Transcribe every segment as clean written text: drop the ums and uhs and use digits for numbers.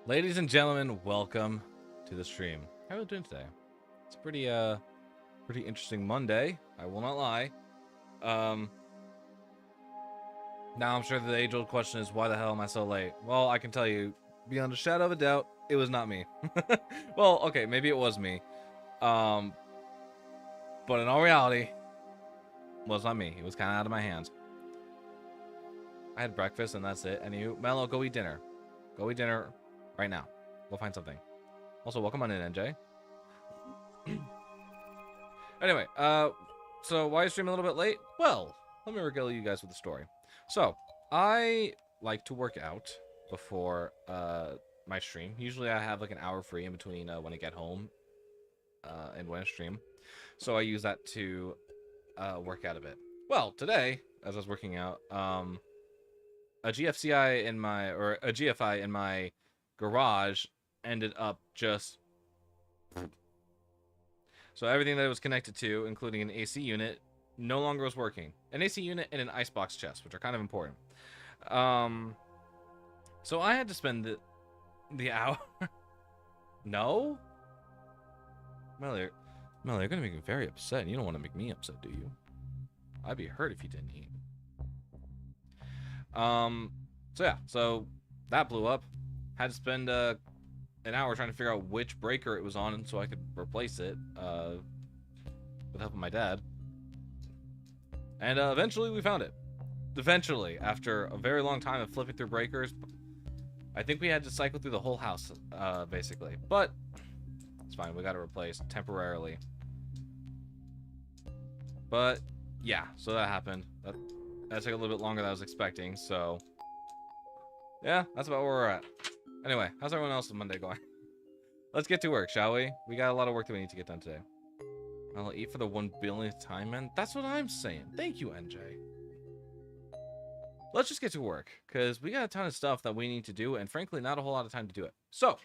Ladies and gentlemen, welcome to the stream. How are you doing today? It's a pretty interesting Monday. I will not lie. Now I'm sure the age-old question is, why the hell am I so late? Well, I can tell you, beyond a shadow of a doubt, it was not me. Well, okay, maybe it was me. But in all reality, it was not me. It was kind of out of my hands. I had breakfast and that's it. And you, Mello, go eat dinner. Go eat dinner right now. Go find something. Also, welcome on in, NJ. Anyway, so why is stream a little bit late? Well, let me regale you guys with the story. So, I like to work out before my stream. Usually I have like an hour free in between when I get home and when I stream. So I use that to work out a bit. Well, today, as I was working out, a GFCI in my, or a GFI in my garage ended up just... So everything that it was connected to, including an AC unit, no longer was working. An AC unit and an icebox chest, which are kind of important. So I had to spend the hour... No? Melly, you're gonna make me very upset, and you don't want to make me upset, do you? I'd be hurt if you didn't eat. So yeah, so that blew up. Had to spend an hour trying to figure out which breaker it was on so I could replace it with the help of my dad. And eventually we found it. Eventually, after a very long time of flipping through breakers, I think we had to cycle through the whole house, basically. But it's fine. We got to replace temporarily. But yeah, so that happened. That took a little bit longer than I was expecting. So yeah, that's about where we're at. Anyway, how's everyone else's Monday going? Let's get to work, shall we? We got a lot of work that we need to get done today. I'll eat for the 1 billionth time, and that's what I'm saying. Thank you, NJ. Let's just get to work, because we got a ton of stuff that we need to do, and frankly, not a whole lot of time to do it. So,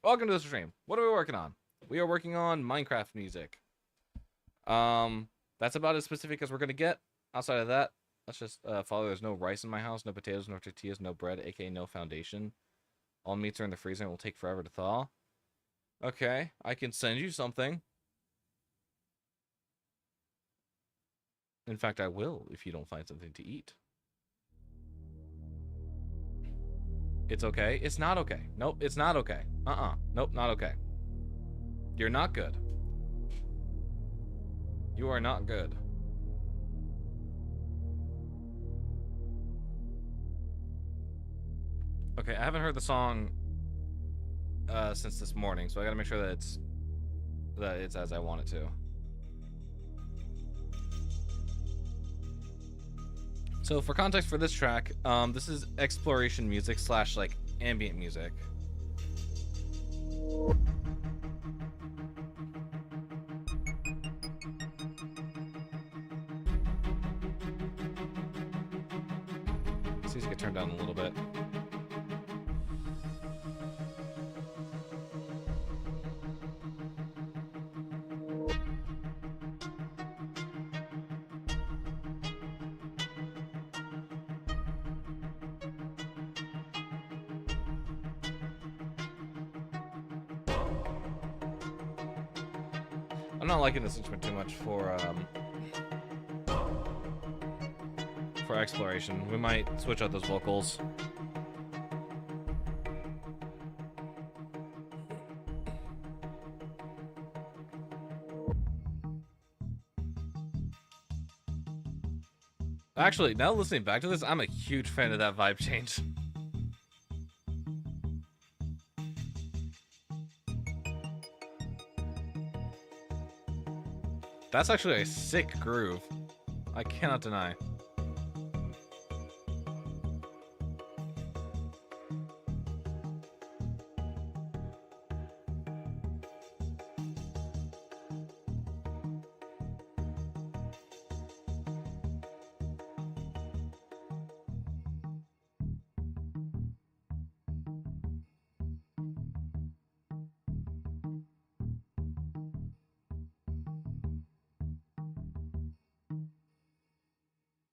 welcome to the stream. What are we working on? We are working on Minecraft music. That's about as specific as we're going to get. Outside of that, let's just follow. There's no rice in my house, no potatoes, no tortillas, no bread, aka no foundation. All meats are in the freezer and will take forever to thaw. Okay, I can send you something. In fact, I will if you don't find something to eat. It's okay. It's not okay. Nope, it's not okay. Nope, not okay. You're not good. You are not good. Okay, I haven't heard the song since this morning, so I gotta make sure that it's as I want it to. So for context for this track, this is exploration music / like ambient music. This needs to get turned down a little bit. I'm not liking this instrument too much for exploration. We might switch out those vocals. Actually, now listening back to this, I'm a huge fan of that vibe change. That's actually a sick groove. I cannot deny.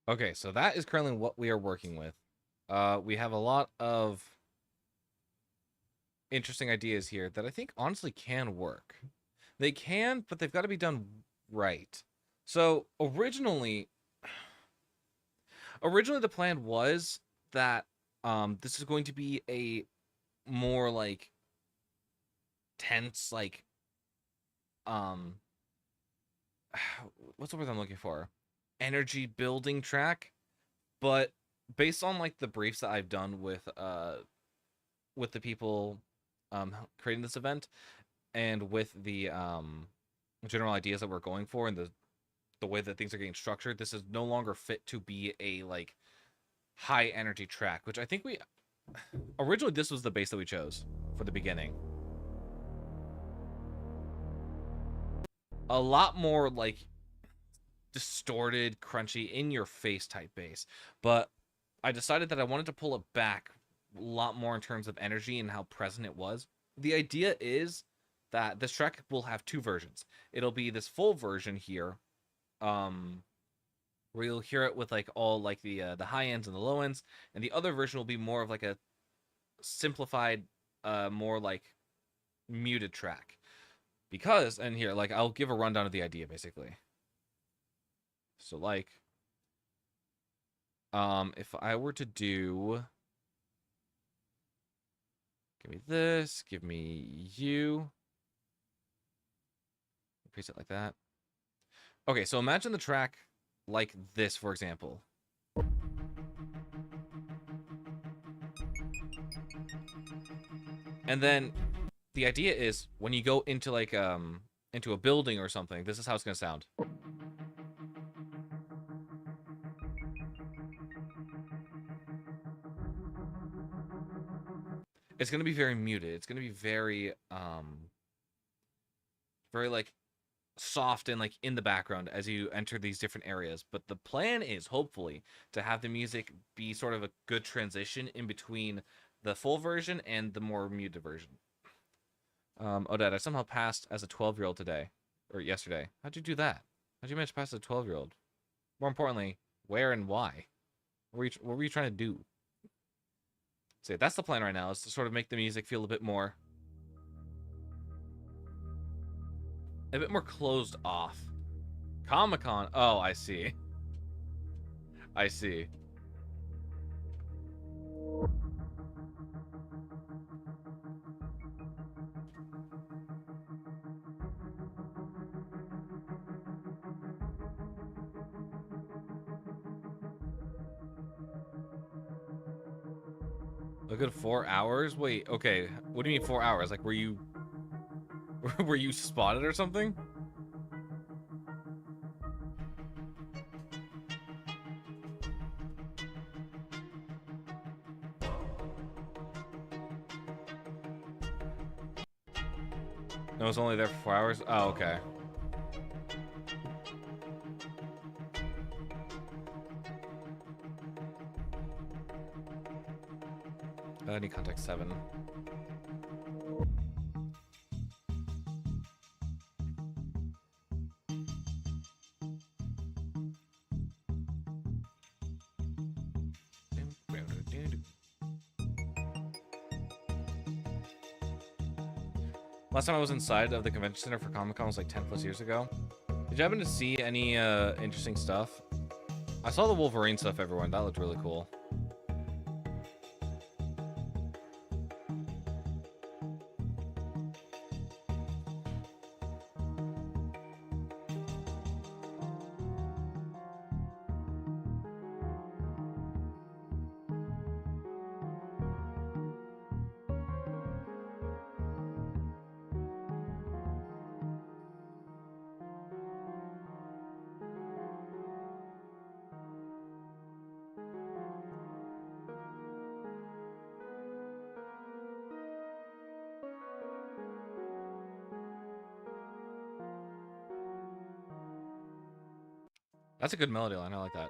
Okay, so that is currently what we are working with. We have a lot of interesting ideas here that I think honestly can work. They can, but they've got to be done right. So originally the plan was that this is going to be a more like tense, like what's the word I'm looking for? Energy building track, but based on like the briefs that I've done with the people creating this event and with the general ideas that we're going for and the way that things are getting structured, this is no longer fit to be a like high energy track, which I think we originally this was the base that we chose for the beginning. A lot more like distorted, crunchy, in your face type bass, but I decided that I wanted to pull it back a lot more in terms of energy and how present it was. The idea is that this track will have two versions. It'll be this full version here, where you'll hear it with like all like the high ends and the low ends, and the other version will be more of like a simplified, more like muted track. Because, and here, like I'll give a rundown of the idea basically. So like, if I were to do Give me this. Give me you. Paste it like that. Okay, so imagine the track like this, for example. And then the idea is when you go into like into a building or something, this is how it's gonna sound. It's gonna be very muted. It's gonna be very very like soft and like in the background as you enter these different areas. But the plan is hopefully to have the music be sort of a good transition in between the full version and the more muted version. Odette, I somehow passed as a 12-year-old today. Or yesterday. How'd you do that? How'd you manage to pass as a 12-year-old? More importantly, where and why? What were you trying to do? So that's the plan right now, is to sort of make the music feel a bit more closed off. Comic-Con. Oh, I see. I see. A good 4 hours? Wait, okay. What do you mean 4 hours? Like, were you were you spotted or something? I was only there for 4 hours? Oh, okay. I need contact 7. Last time I was inside of the convention center for Comic-Con was like 10 plus years ago. Did you happen to see any interesting stuff? I saw the Wolverine stuff, everyone. That looked really cool. That's a good melody line. I like that.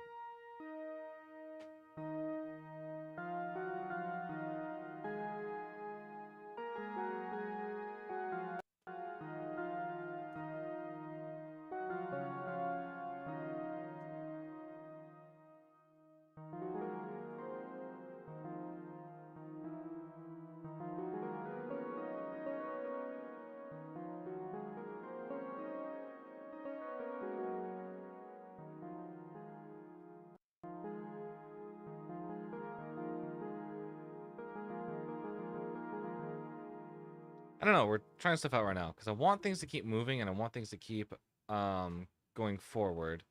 I don't know. We're trying stuff out right now because I want things to keep moving and I want things to keep going forward.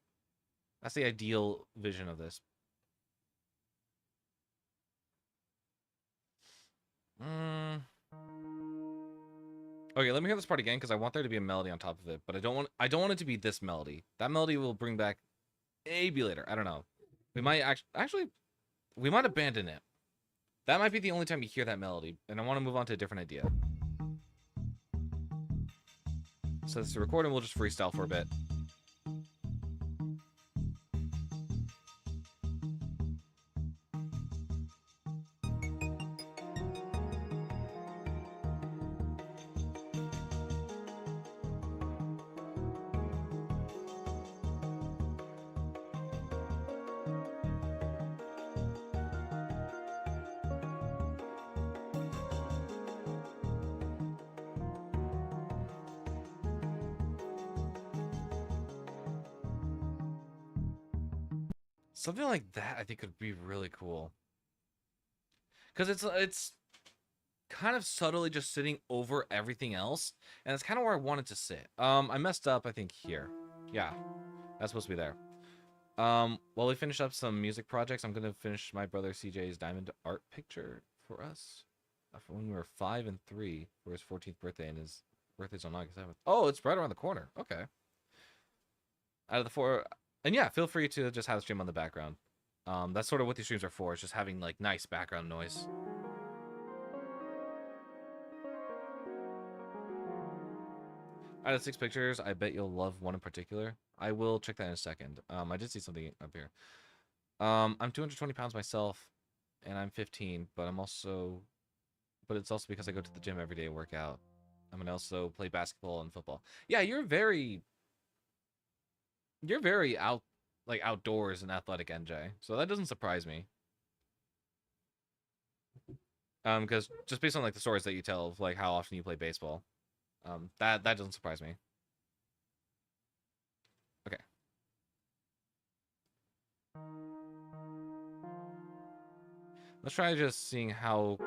That's the ideal vision of this. Okay, let me hear this part again because I want there to be a melody on top of it, but I don't want it to be this melody. That melody will bring back maybe later. I don't know. We might actually we might abandon it. That might be the only time you hear that melody, and I want to move on to a different idea. So this is a recording. We'll just freestyle for a bit. Something like that I think could be really cool. Cuz it's kind of subtly just sitting over everything else, and that's kind of where I wanted to sit. I messed up, I think, here. Yeah, that's supposed to be there. While we finish up some music projects, I'm gonna finish my brother CJ's diamond art picture for us. For when we were 5 and 3 for his 14th birthday, and his birthday's on August 7th. Oh, it's right around the corner. Okay. Out of the 4, and yeah, feel free to just have the stream on the background. That's sort of what these streams are for. It's just having like nice background noise. Out of 6 pictures, I bet you'll love one in particular. I will check that in a second. I did see something up here. I'm 220 pounds myself, and I'm 15, but it's also because I go to the gym every day and work out. I'm gonna also play basketball and football. Yeah, you're very outdoors and athletic, NJ. So that doesn't surprise me. Because just based on like the stories that you tell of like how often you play baseball, that doesn't surprise me. Okay. Let's try just seeing how.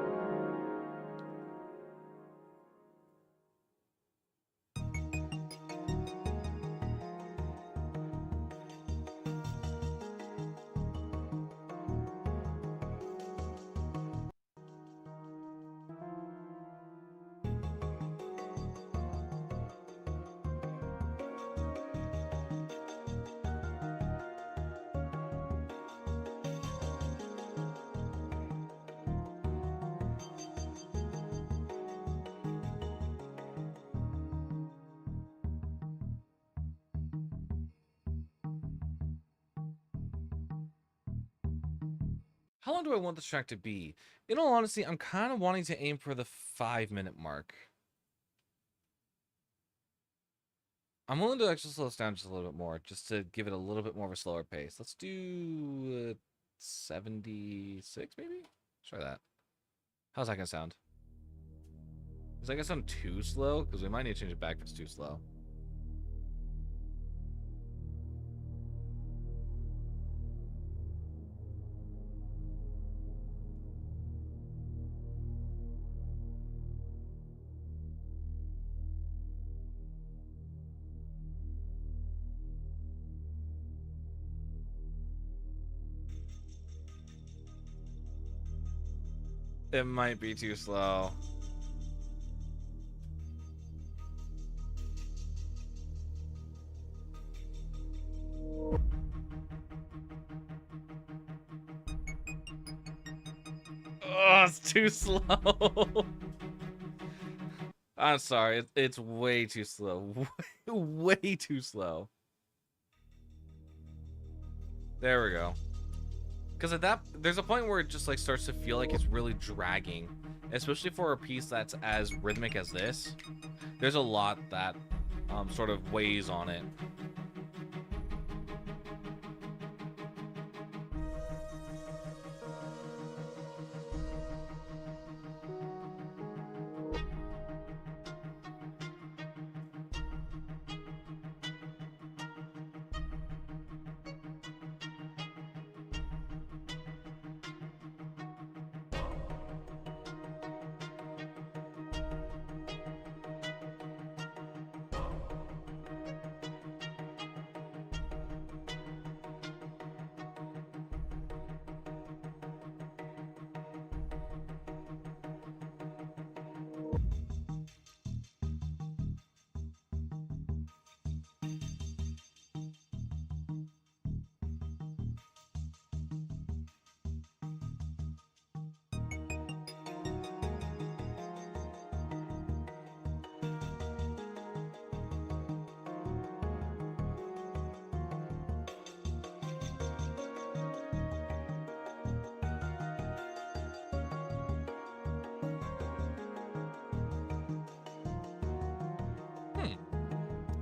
How long do I want this track to be? In all honesty, I'm kind of wanting to aim for the 5-minute mark. I'm willing to actually slow this down just a little bit more, just to give it a little bit more of a slower pace. Let's do 76, maybe? Try that. How's that gonna sound? Is that gonna sound too slow? Because we might need to change it back if it's too slow. It might be too slow. Oh, it's too slow. I'm sorry. It's way too slow. Way too slow. There we go. Because at that, there's a point where it just like starts to feel like it's really dragging, especially for a piece that's as rhythmic as this. There's a lot that sort of weighs on it.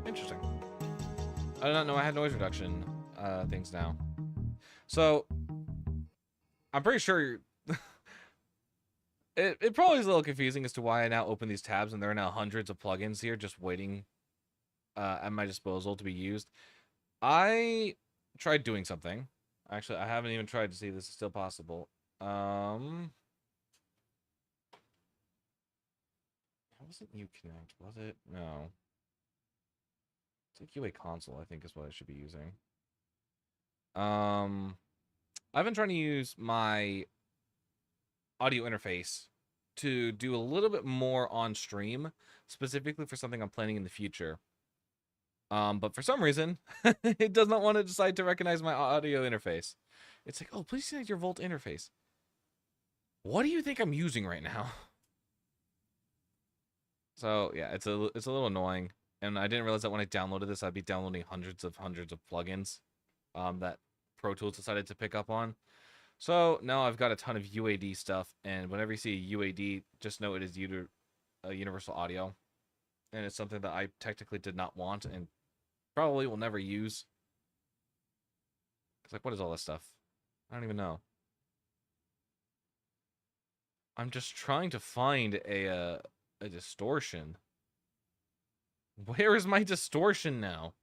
Interesting. I did not know I had noise reduction things now. So, I'm pretty sure it probably is a little confusing as to why I now open these tabs and there are now hundreds of plugins here just waiting at my disposal to be used. I tried doing something. Actually, I haven't even tried to see if this is still possible. That wasn't Uconnect, was it? No. It's like UA console, I think is what I should be using. I've been trying to use my audio interface to do a little bit more on stream, specifically for something I'm planning in the future. But for some reason, it does not want to decide to recognize my audio interface. It's like, oh, please connect your Volt interface. What do you think I'm using right now? So yeah, it's a little annoying, and I didn't realize that when I downloaded this, I'd be downloading hundreds of plugins, that Pro Tools decided to pick up on. So now I've got a ton of UAD stuff, and whenever you see a UAD, just know it is universal audio, and it's something that I technically did not want and probably will never use. It's like, what is all this stuff? I don't even know. I'm just trying to find a distortion. Where is my distortion now?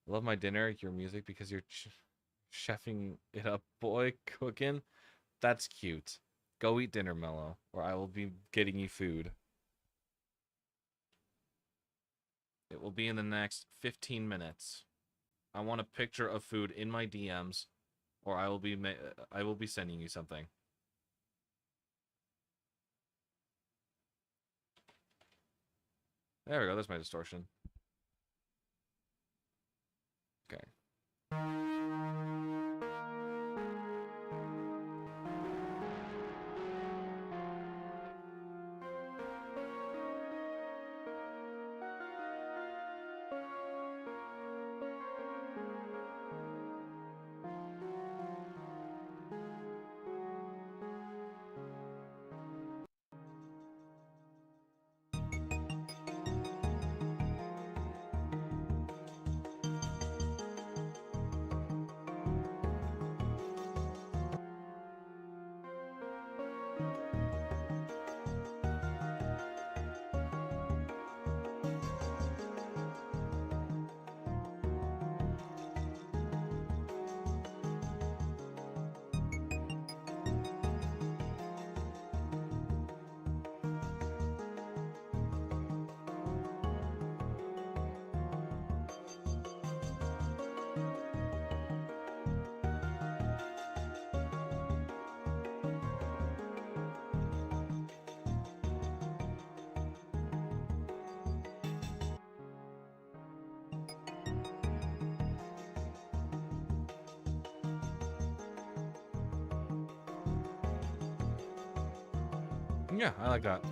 Love my dinner, your music, because you're chefing it up, boy, cooking. That's cute. Go eat dinner, Mello, or I will be getting you food. It will be in the next 15 minutes. I want a picture of food in my DMs, or I will be sending you something. There we go. That's my distortion. Okay. Yeah, I like that.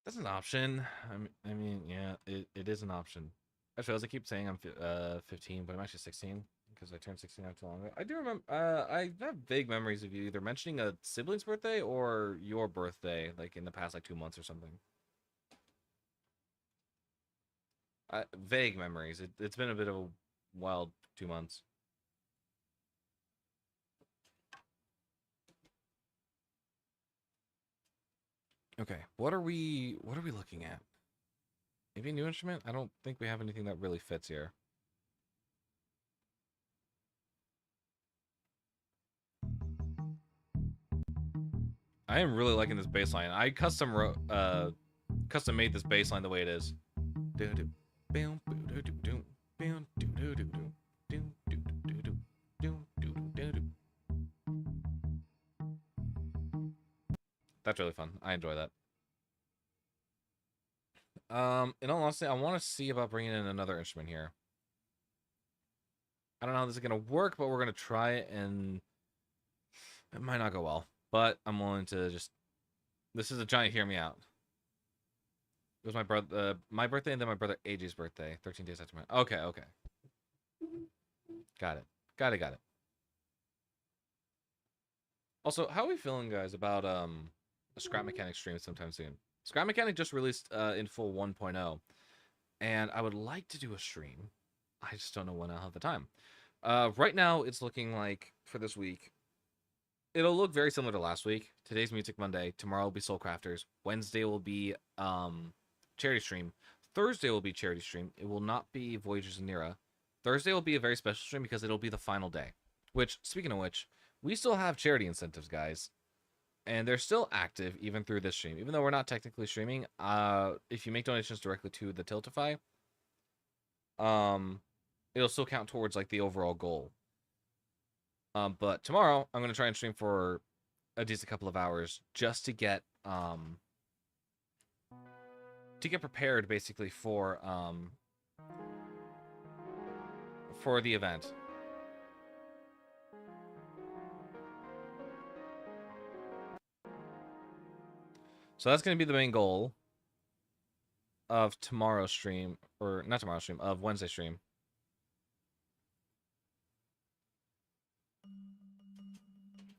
That's an option. I mean, yeah, it is an option. Actually, as I keep saying, I'm 15, but I'm actually 16 because I turned 16 not too long ago. I do remember. I have vague memories of you either mentioning a sibling's birthday or your birthday, like in the past like 2 months or something. Vague memories. It's been a bit of a wild 2 months. Okay, what are we looking at? Maybe a new instrument? I don't think we have anything that really fits here. I am really liking this bass line. I custom made this bass line the way it is. That's really fun. I enjoy that. In all honesty, I want to see about bringing in another instrument here. I don't know how this is gonna work, but we're gonna try it, and it might not go well. But I'm willing to just. This is a giant hear me out. It was my birthday, and then my brother AJ's birthday, 13 days after my. Okay. Got it. Got it. Also, how are we feeling, guys, about a Scrap Mechanic stream sometime soon? Scrap Mechanic just released in full 1.0, and I would like to do a stream. I just don't know when I'll have the time. Right now, it's looking like for this week, it'll look very similar to last week. Today's Music Monday. Tomorrow will be Soul Crafters. Wednesday will be charity stream. Thursday will be charity stream. It will not be Voyagers of Nira. Thursday will be a very special stream because it'll be the final day. Which, speaking of which, we still have charity incentives, guys, and they're still active even through this stream. Even though we're not technically streaming, if you make donations directly to the Tiltify, it'll still count towards like the overall goal. But tomorrow I'm gonna try and stream for at least a couple of hours just to get prepared basically for the event. So that's gonna be the main goal of tomorrow's stream, or not tomorrow's stream, of Wednesday's stream.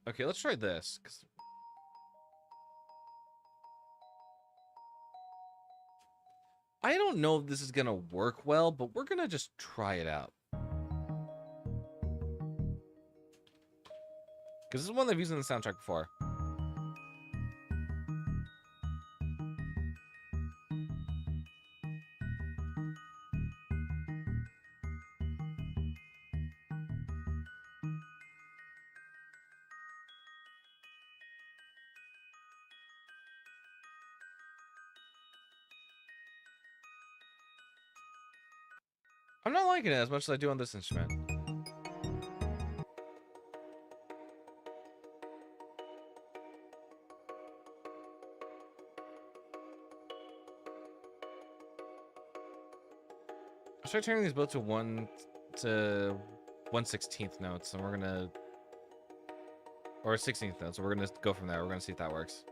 Okay, let's try this. I don't know if this is gonna work well, but we're gonna just try it out. Because this is one they've used in the soundtrack before. I'm not liking it as much as I do on this instrument. I'll try turning these both to 1/16 notes, and we're gonna, or 16th notes, so we're gonna go from there. We're gonna see if that works.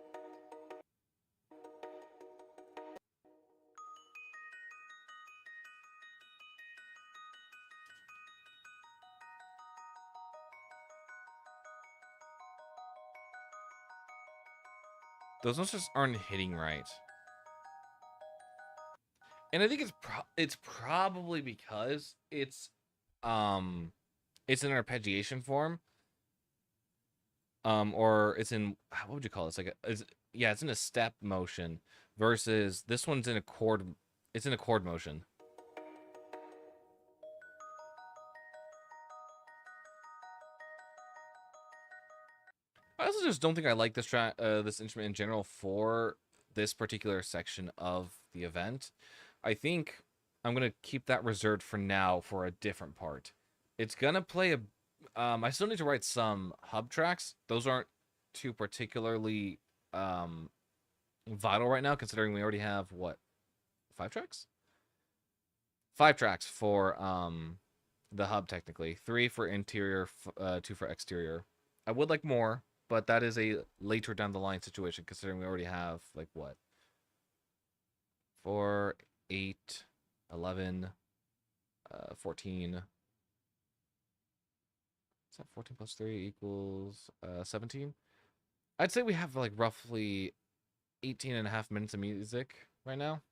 Those notes just aren't hitting right. And I think it's probably because it's an arpeggiation form, or it's in, what would you call this? It's in a step motion versus this one's in a chord. It's in a chord motion. I also just don't think I like this this instrument in general for this particular section of the event. I think I'm gonna keep that reserved for now for a different part. It's gonna play a. I still need to write some hub tracks. Those aren't too particularly vital right now, considering we already have what, 5 tracks? 5 tracks for the hub technically. 3 for interior, 2 for exterior. I would like more, but that is a later down the line situation, considering we already have like what, 4, 8, 11, 14. Is that 14 plus 3 equals 17? I'd say we have like roughly 18 and a half minutes of music right now.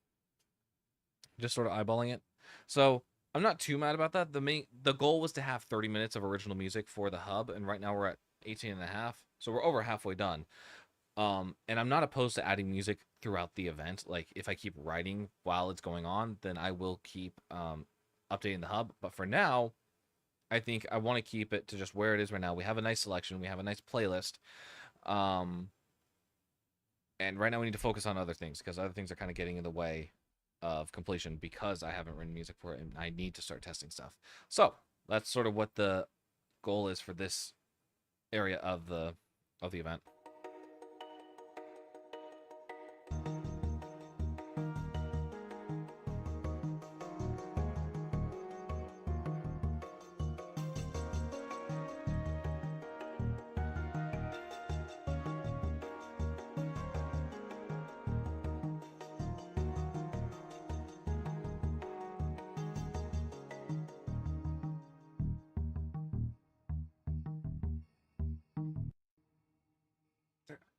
Just sort of eyeballing it. So I'm not too mad about that. The goal was to have 30 minutes of original music for the hub, and right now we're at 18 and a half. So we're over halfway done. And I'm not opposed to adding music throughout the event. Like, if I keep writing while it's going on, then I will keep updating the hub. But for now, I think I want to keep it to just where it is right now. We have a nice selection. We have a nice playlist. And right now we need to focus on other things, because other things are kind of getting in the way of completion, because I haven't written music for it and I need to start testing stuff. So that's sort of what the goal is for this area of the event.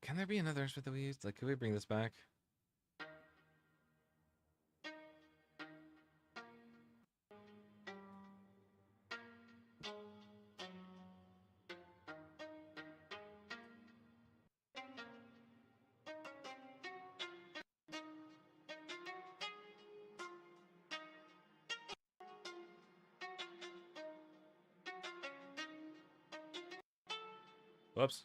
Can there be another instrument that we used? Like, could we bring this back? Whoops.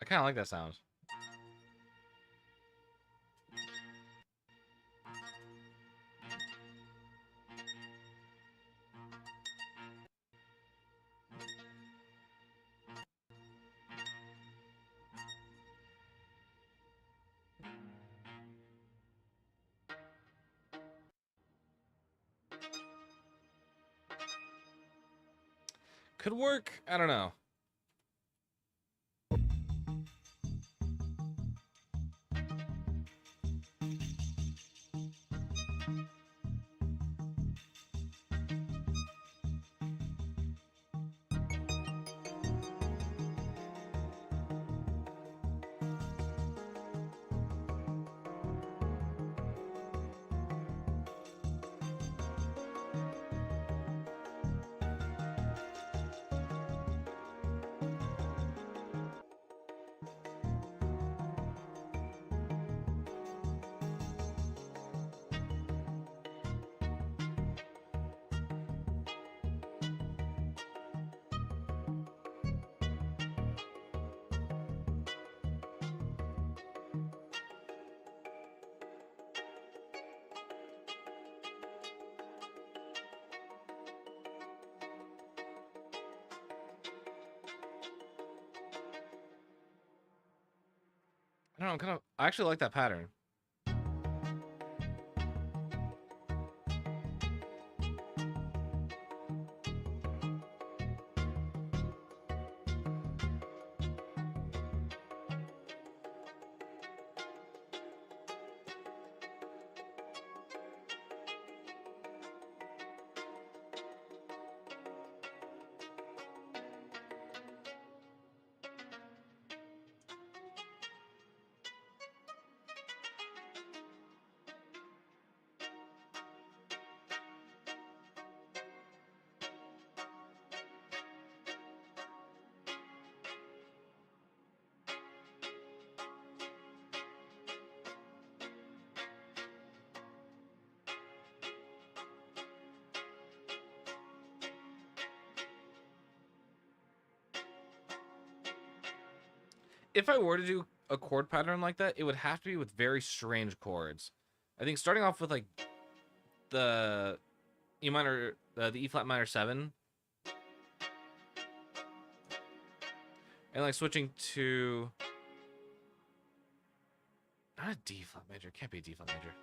I kind of like that sound. Could work. I don't know. I don't know. Kind of. I actually like that pattern. If I were to do a chord pattern like that, it would have to be with very strange chords. I think starting off with like the E minor, the E flat minor 7, and like switching to not a D flat major. It can't be a D flat major.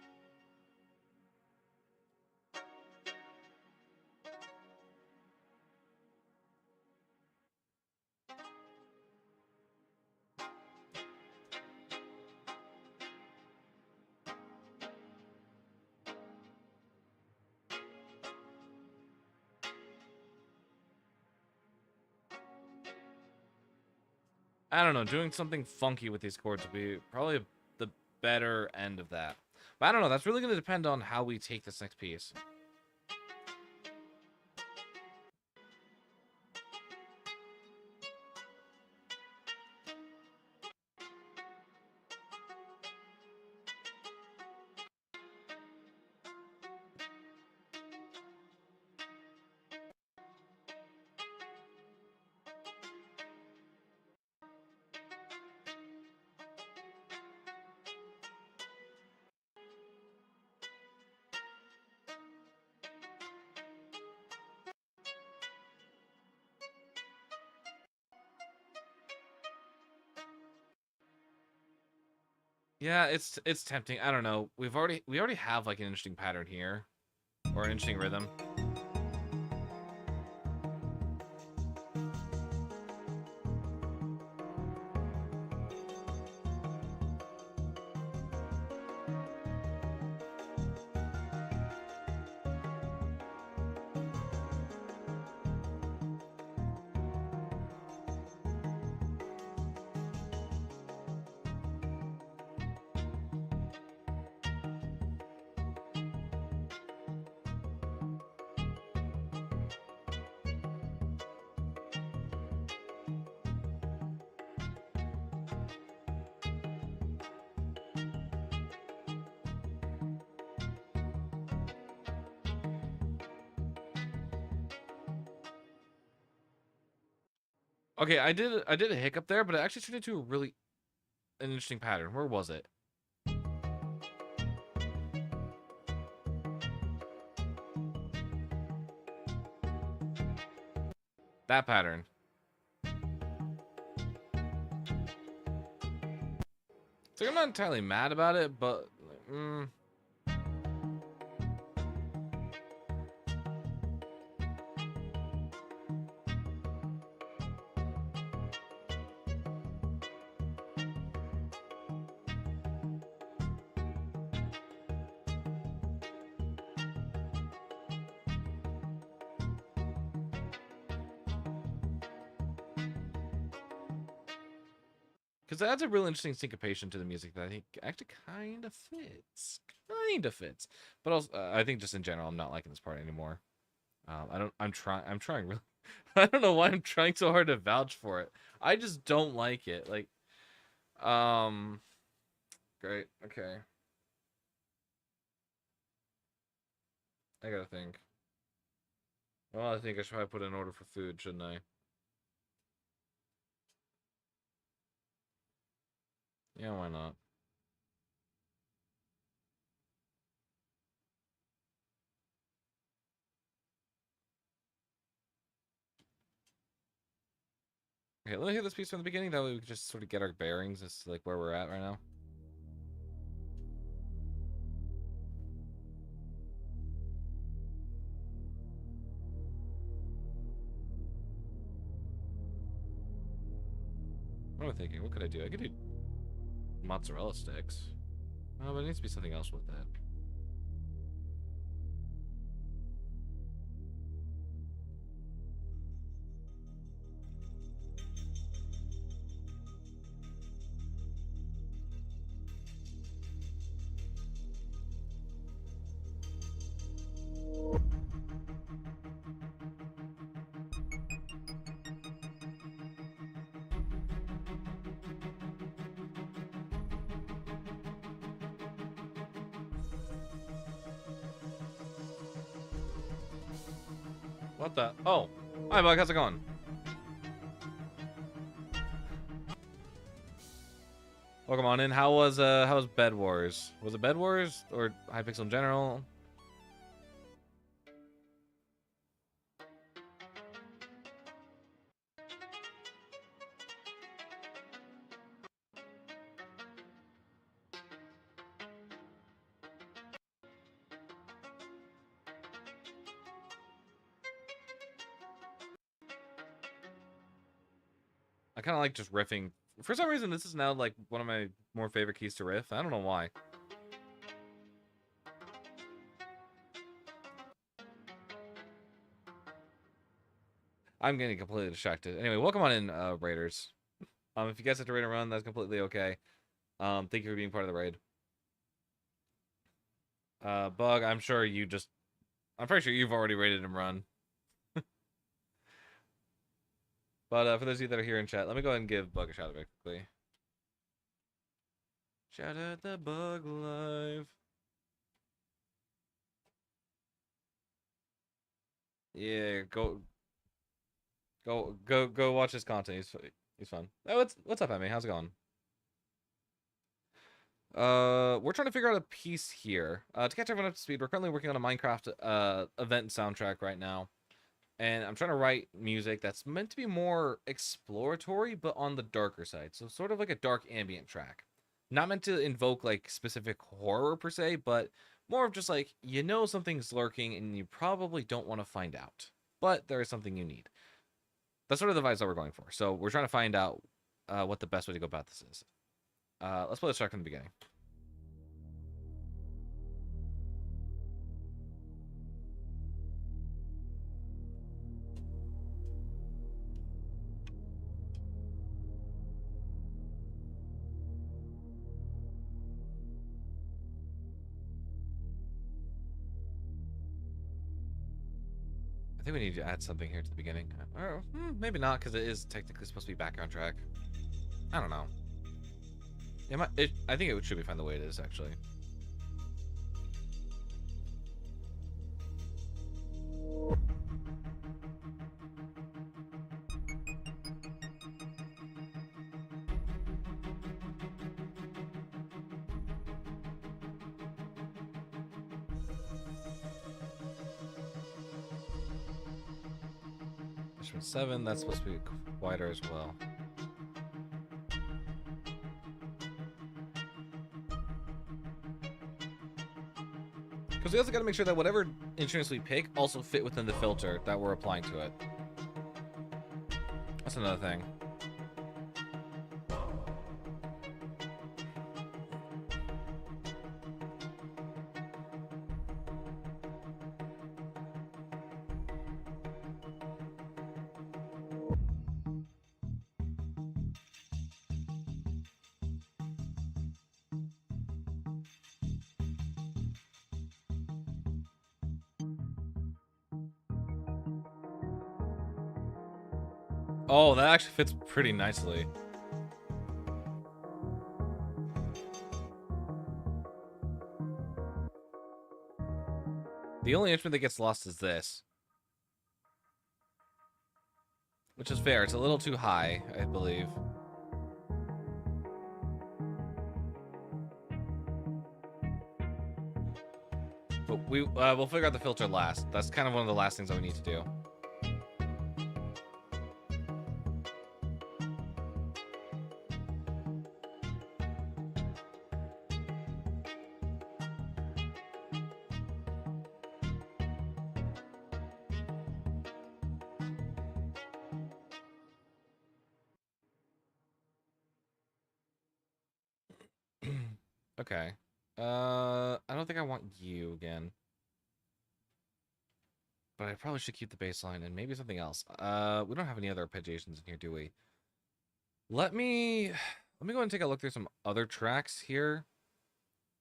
I don't know. Doing something funky with these chords would be probably the better end of that. But I don't know. That's really going to depend on how we take this next piece. Yeah, it's tempting. I don't know. We already have like an interesting pattern here, or an interesting rhythm. Okay, I did a hiccup there, but it actually turned into a really an interesting pattern. Where was it? That pattern. So I'm not entirely mad about it, but because that adds a real interesting syncopation to the music that I think actually kind of fits. Kind of fits. But also, I think just in general, I'm not liking this part anymore. I don't. I'm trying. I'm trying really. I don't know why I'm trying so hard to vouch for it. I just don't like it. Like, um, great. Okay, I gotta think. Well, I think I should probably put an order for food, shouldn't I? Yeah, why not? Okay, let me hear this piece from the beginning. That way we can just sort of get our bearings as to like where we're at right now. What am I thinking? What could I do? I could do mozzarella sticks. Oh, but it needs to be something else with that. What the? Oh, hi, Bug. How's it going? Welcome on in. How was Bed Wars? Was it Bed Wars or Hypixel in general? I kind of like just riffing. For some reason, this is now like one of my more favorite keys to riff. I don't know why. I'm getting completely distracted. Anyway, welcome on in, Raiders. If you guys have to raid and run, that's completely okay. Thank you for being part of the raid. Bug, I'm sure you just... I'm pretty sure you've already raided and run. But for those of you that are here in chat, let me go ahead and give Bug a shout out very quickly. Shout out the Bug Live. Yeah, go watch his content. He's fun. Oh, what's up, Emmy? How's it going? We're trying to figure out a piece here. To catch everyone up to speed, we're currently working on a Minecraft event soundtrack right now. And I'm trying to write music that's meant to be more exploratory, but on the darker side. So sort of like a dark ambient track. Not meant to invoke like specific horror per se, but more of just like you know something's lurking and you probably don't want to find out, but there is something you need. That's sort of the vibes that we're going for. So we're trying to find out what the best way to go about this is. Let's play the track from the beginning. I think we need to add something here to the beginning. Or maybe not, because it is technically supposed to be background track. I don't know. I think it should be fine the way it is, actually. Instrument 7, that's supposed to be quieter as well. Because we also got to make sure that whatever instruments we pick also fit within the filter that we're applying to it. That's another thing. Oh, that actually fits pretty nicely. The only instrument that gets lost is this. Which is fair. It's a little too high, I believe. But we'll figure out the filter last. That's kind of one of the last things that we need to do. Okay. I don't think I want you again. But I probably should keep the baseline and maybe something else. We don't have any other arpeggiations in here, do we? Let me go ahead and take a look through some other tracks here.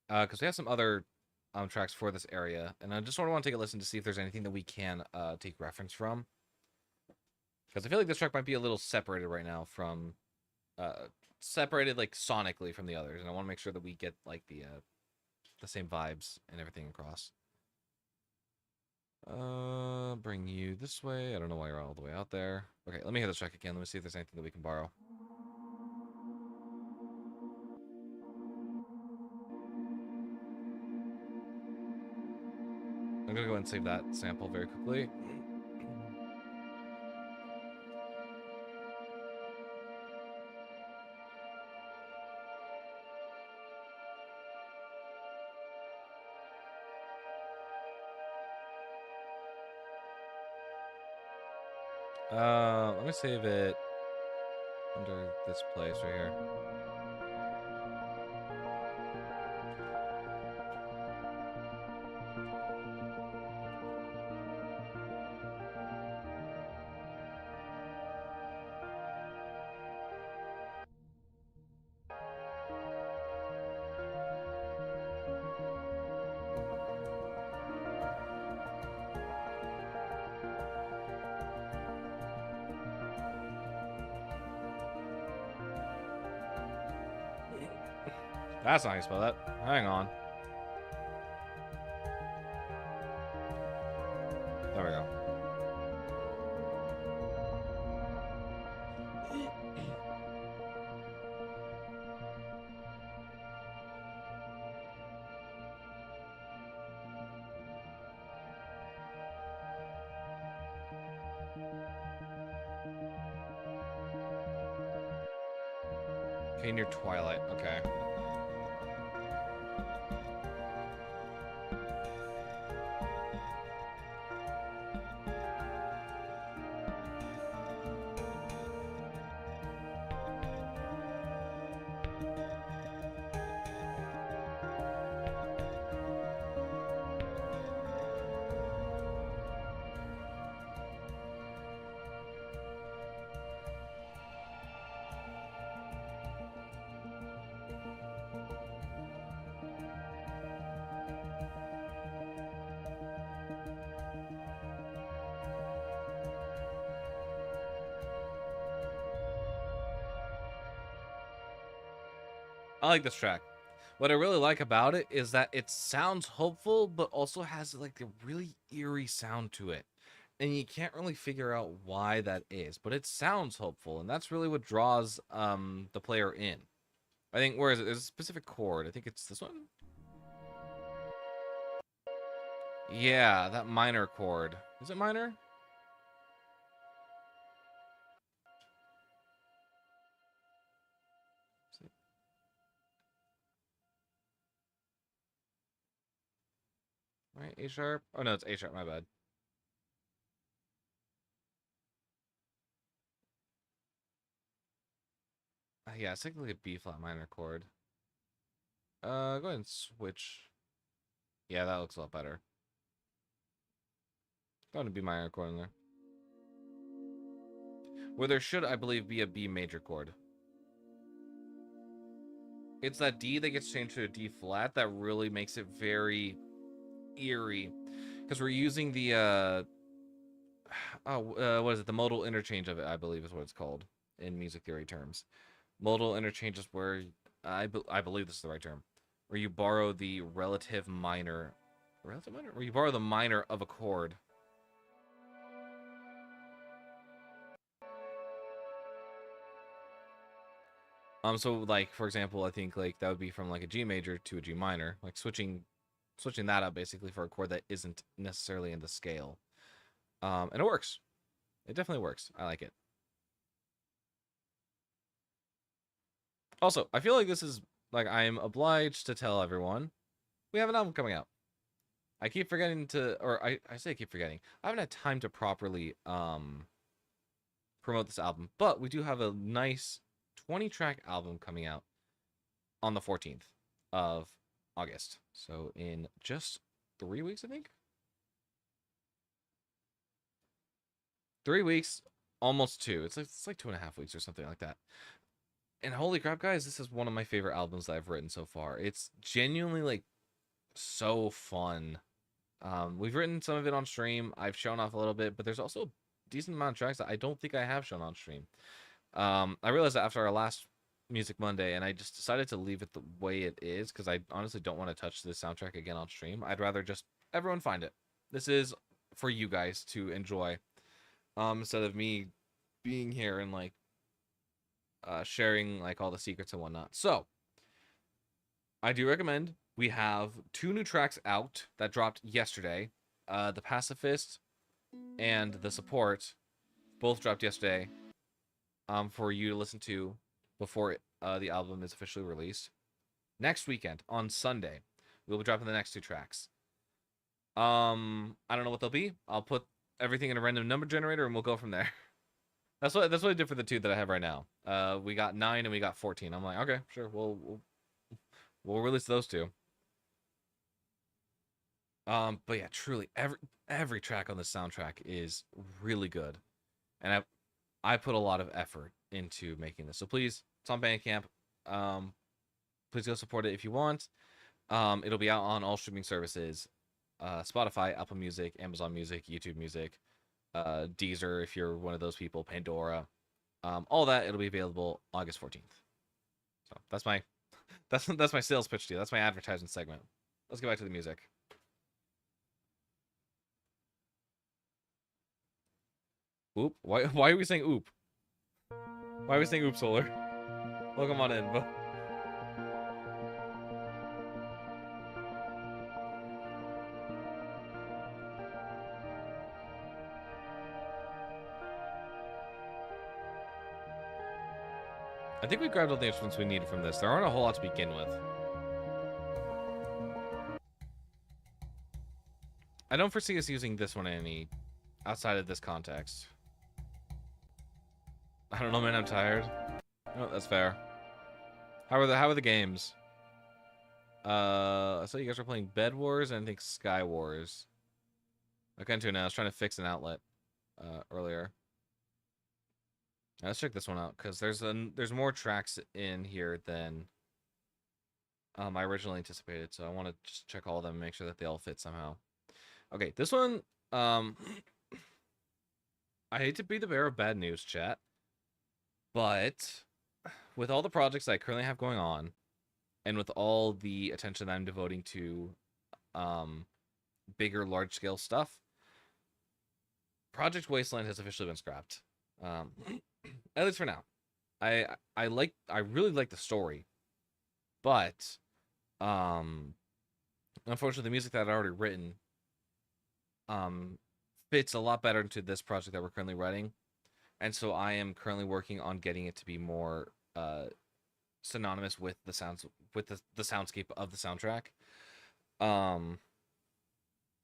Because we have some other tracks for this area. And I just want to take a listen to see if there's anything that we can take reference from. Because I feel like this track might be a little separated right now from... separated like sonically from the others, and I want to make sure that we get like the same vibes and everything across. Bring you this way. I don't know why you're all the way out there. Okay, let me hear this track again. Let me see if there's anything that we can borrow. I'm gonna go ahead and save that sample very quickly. Let me save it under this place right here. That's not how you spell that. Hang on. There we go. Okay, near Twilight. Okay. I like this track. What I really like about it is that it sounds hopeful, but also has like a really eerie sound to it. And you can't really figure out why that is, but it sounds hopeful, and that's really what draws the player in. I think where is it? There's a specific chord. I think it's this one. Yeah, that minor chord. Is it minor? Right, A sharp. Oh no, it's A sharp. My bad. Yeah, it's technically a B flat minor chord. Go ahead and switch. Yeah, that looks a lot better. Go ahead and B minor chord in there. Where there should, I believe, be a B major chord. It's that D that gets changed to a D flat that really makes it very eerie. Because we're using the, what is it? The modal interchange of it, I believe is what it's called in music theory terms. Modal interchange is where, I believe this is the right term, where you borrow the relative minor, where you borrow the minor of a chord. So like for example, I think like that would be from like a G major to a G minor, like switching that up basically for a chord that isn't necessarily in the scale. And it works. It definitely works. I like it. Also, I feel like this is like I am obliged to tell everyone we have an album coming out. I keep forgetting to, or I say I keep forgetting. I haven't had time to properly promote this album, but we do have a nice 20-track album coming out on the 14th of August. So in just 3 weeks, I think. 3 weeks, almost two. It's like 2.5 weeks or something like that. And holy crap, guys, this is one of my favorite albums that I've written so far. It's genuinely like so fun. We've written some of it on stream. I've shown off a little bit, but there's also a decent amount of tracks that I don't think I have shown on stream. I realized that after our last Music Monday, and I just decided to leave it the way it is because I honestly don't want to touch this soundtrack again on stream. I'd rather just everyone find it. This is for you guys to enjoy, instead of me being here and like sharing like all the secrets and whatnot. So I do recommend. We have 2 new tracks out that dropped yesterday. The Pacifist and the Support both dropped yesterday. For you to listen to before the album is officially released. Next weekend on Sunday, we'll be dropping the next 2 tracks. I don't know what they'll be. I'll put everything in a random number generator and we'll go from there. That's what I did for the 2 that I have right now. We got 9 and we got 14. I'm like, okay, sure, we'll release those 2. But yeah, truly every track on the soundtrack is really good, and I put a lot of effort into making this. So please, it's on Bandcamp. Please go support it if you want. It'll be out on all streaming services: Spotify, Apple Music, Amazon Music, YouTube Music, Deezer if you're one of those people, Pandora, all that. It'll be available August 14th. So that's my that's my sales pitch to you. That's my advertisement segment. Let's get back to the music. Oop. Why are we saying oop? Why are we saying oop, Solar? Welcome on in. I think we grabbed all the instruments we needed from this. There aren't a whole lot to begin with. I don't foresee us using this one any outside of this context. I don't know, man. I'm tired. Oh, that's fair. How are the games? I saw you guys were playing Bed Wars and I think Sky Wars. I got into it now. I was trying to fix an outlet earlier. Now, let's check this one out because there's more tracks in here than I originally anticipated. So I want to just check all of them and make sure that they all fit somehow. Okay, this one. I hate to be the bearer of bad news, chat, but with all the projects I currently have going on, and with all the attention I'm devoting to um, bigger, large scale stuff, Project Wasteland has officially been scrapped. Um, at least for now. I really like the story, but unfortunately the music that I'd already written um fits a lot better into this project that we're currently writing. And so I am currently working on getting it to be more synonymous with the sounds with the soundscape of the soundtrack. Um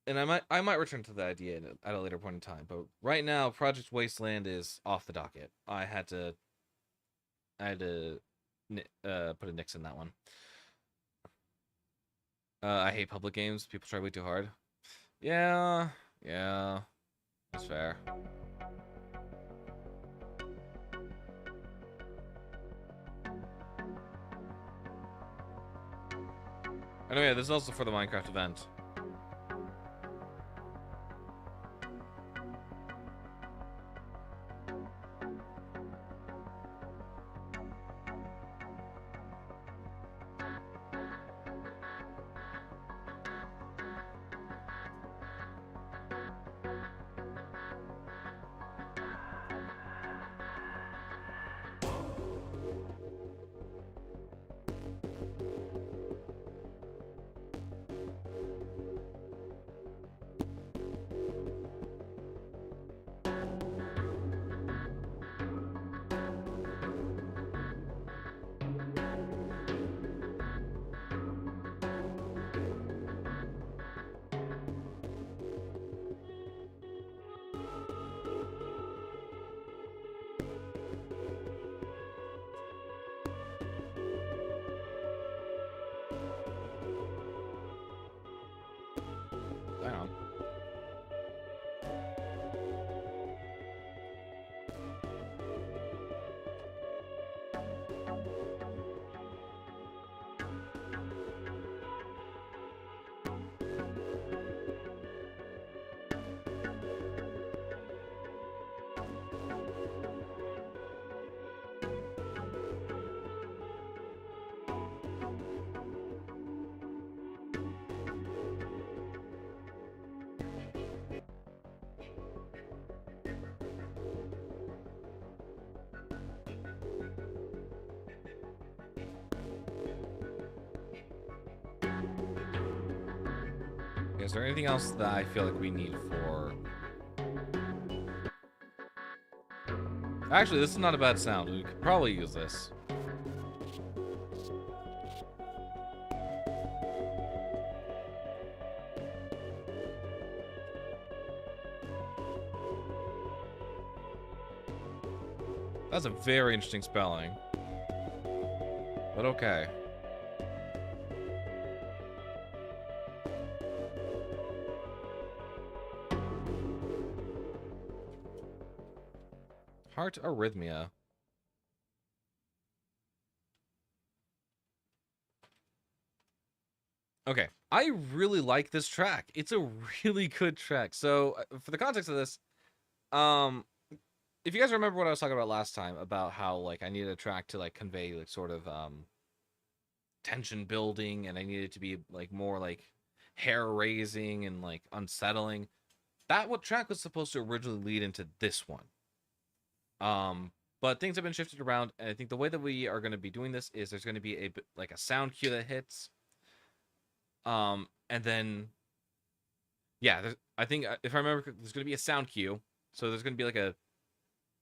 and I might return to the idea at a later point in time, but right now Project Wasteland is off the docket. I had to put a nix in that one. I hate public games. People try way too hard. Yeah, yeah, that's fair. Anyway, this is also for the Minecraft event. Hang on. Is there anything else that I feel like we need for... Actually, this is not a bad sound. We could probably use this. That's a very interesting spelling. But okay. Heart arrhythmia. Okay, I really like this track. It's a really good track. So, for the context of this, if you guys remember what I was talking about last time about how like I needed a track to like convey like sort of tension building, and I needed to be like more like hair raising and like unsettling. That what track was supposed to originally lead into this one. But things have been shifted around, and I think the way that we are going to be doing this is there's going to be like a sound cue that hits. And then, yeah, I think if I remember, there's going to be a sound cue. So there's going to be like a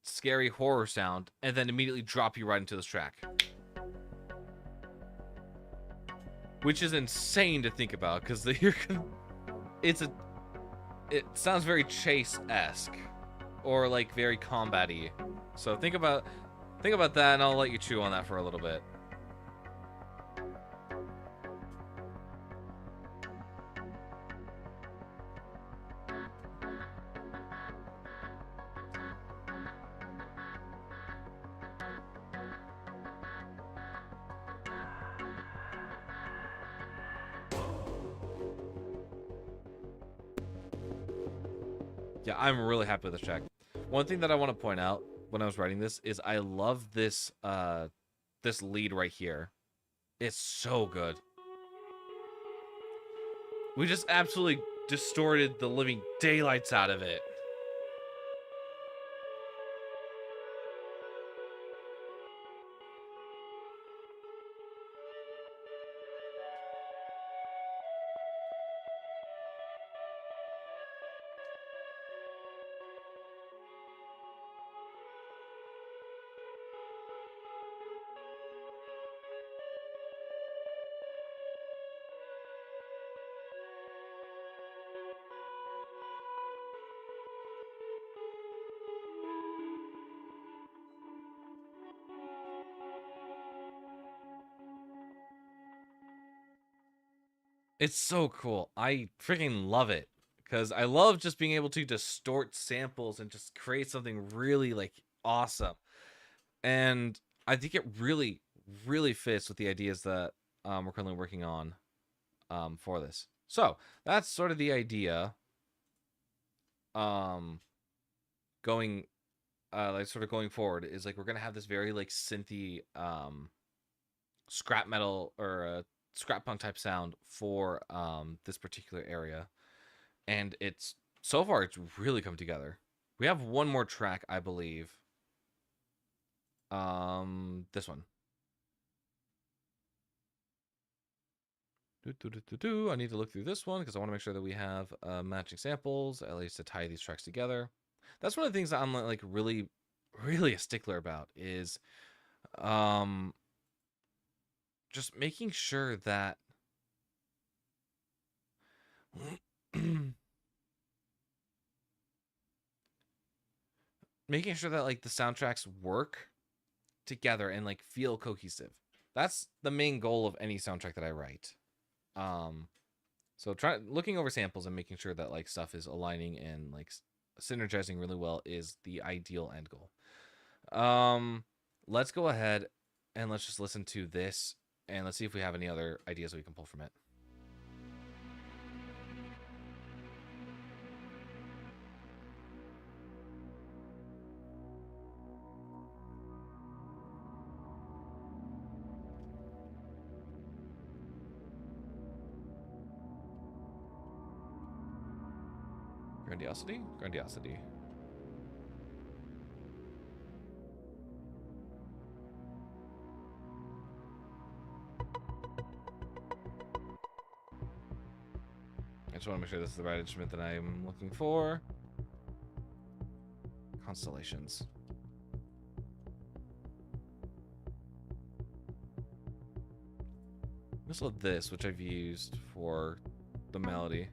scary horror sound, and then immediately drop you right into this track. Which is insane to think about, because it sounds very Chase-esque, or like very combat-y. So think about that, and I'll let you chew on that for a little bit. Yeah, I'm really happy with this track. One thing that I want to point out when I was writing this is I love this this lead right here. It's so good. We just absolutely distorted the living daylights out of it. It's so cool. I freaking love it because I love just being able to distort samples and just create something really like awesome. And I think it really, really fits with the ideas that we're currently working on for this. So that's sort of the idea. Um, going like sort of going forward is like we're gonna have this very like synthy scrap metal or scrap punk type sound for this particular area, and it's so far it's really come together. We have one more track, I believe. This one. I need to look through this one because I want to make sure that we have matching samples, at least to tie these tracks together. That's one of the things that I'm like really, really a stickler about is um, just making sure that making sure that like the soundtracks work together and like feel cohesive. That's the main goal of any soundtrack that I write. Um, so looking over samples and making sure that like stuff is aligning and like synergizing really well is the ideal end goal. Let's go ahead and let's just listen to this and let's see if we have any other ideas that we can pull from it. Grandiosity? Grandiosity. I just want to make sure this is the right instrument that I'm looking for. Constellations. I just love this, which I've used for the melody.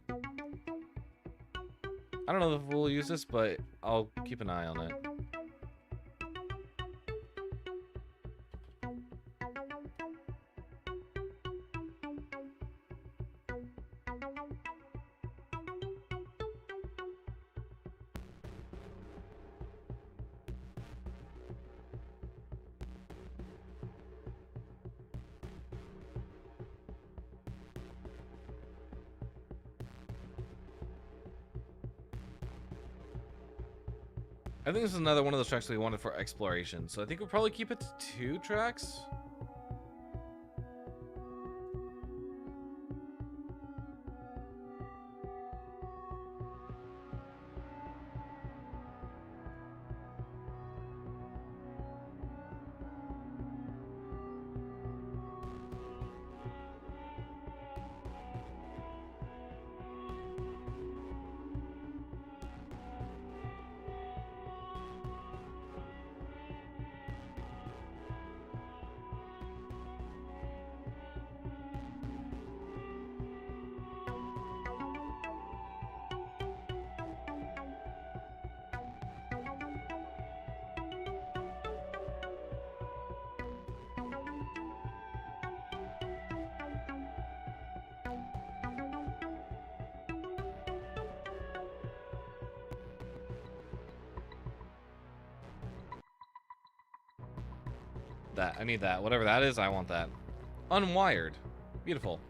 I don't know if we'll use this, but I'll keep an eye on it. I think this is another one of those tracks we wanted for exploration, so I think we'll probably keep it to 2 tracks. That, I need that. Whatever that is, I want that. Unwired. Beautiful.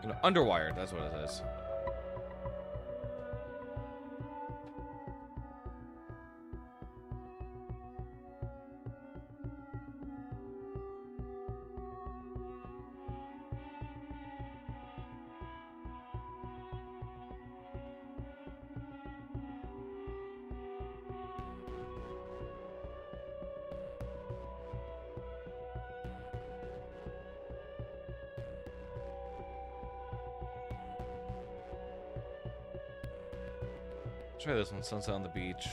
You know, underwired, that's what it is. Try this one, Sunset on the Beach.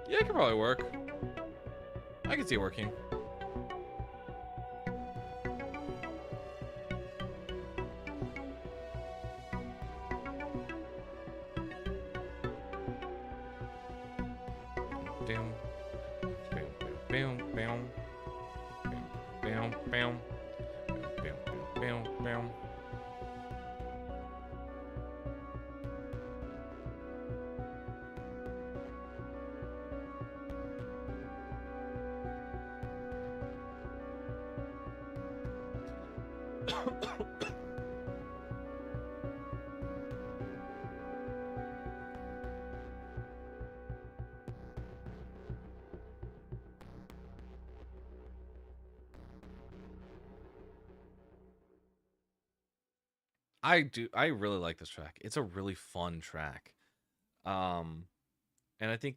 Yeah, it could probably work. I can see it working. Doom, boom, boom, boom, boom, boom, boom, boom, boom, boom. I really like this track. It's a really fun track. Um, and I think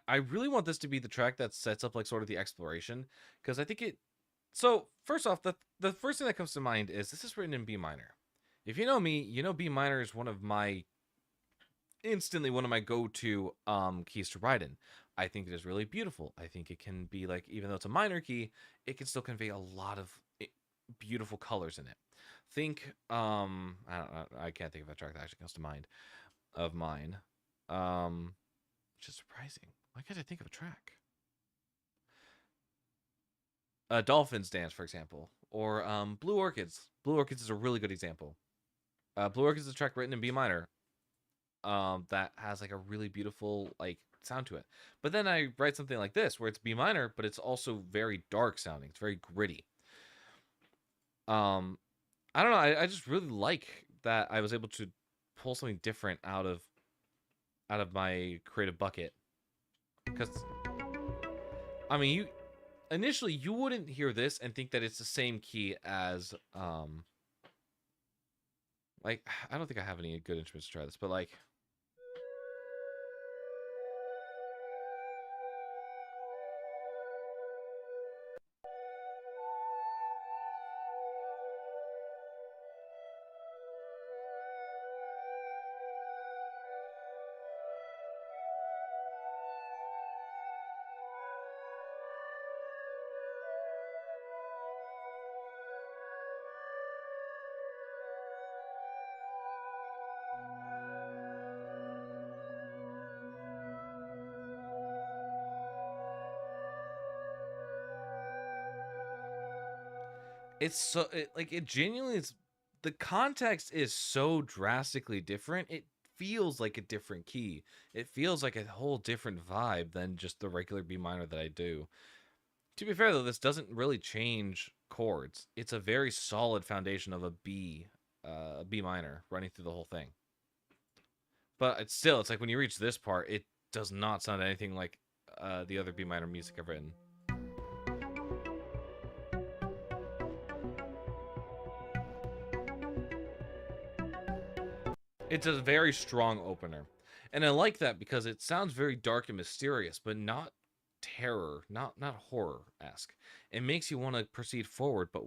I really want this to be the track that sets up like sort of the exploration, because I think it. So first off, the first thing that comes to mind is this is written in B minor. If you know me, you know B minor is one of my go-to keys to write in. I think it is really beautiful. I think it can be like, even though it's a minor key, it can still convey a lot of beautiful colors in it. Think I can't think of a track that actually comes to mind of mine. Which is surprising. Why can't I think of a track? Dolphins Dance, for example, or Blue Orchids. Blue Orchids is a really good example. Blue Orchids is a track written in B minor, that has like a really beautiful like sound to it. But then I write something like this where it's B minor, but it's also very dark sounding. It's very gritty. I don't know. I just really like that I was able to pull something different out of my creative bucket. Because I mean, you initially you wouldn't hear this and think that it's the same key as like I don't think I have any good instruments to try this, but like like it genuinely is, the context is so drastically different. It feels like a different key. It feels like a whole different vibe than just the regular B minor that I do. To be fair though, this doesn't really change chords. It's a very solid foundation of a B minor running through the whole thing. But it's like when you reach this part, it does not sound anything like the other B minor music I've written. It's a very strong opener. And I like that because it sounds very dark and mysterious, but not terror, not horror-esque. It makes you want to proceed forward, but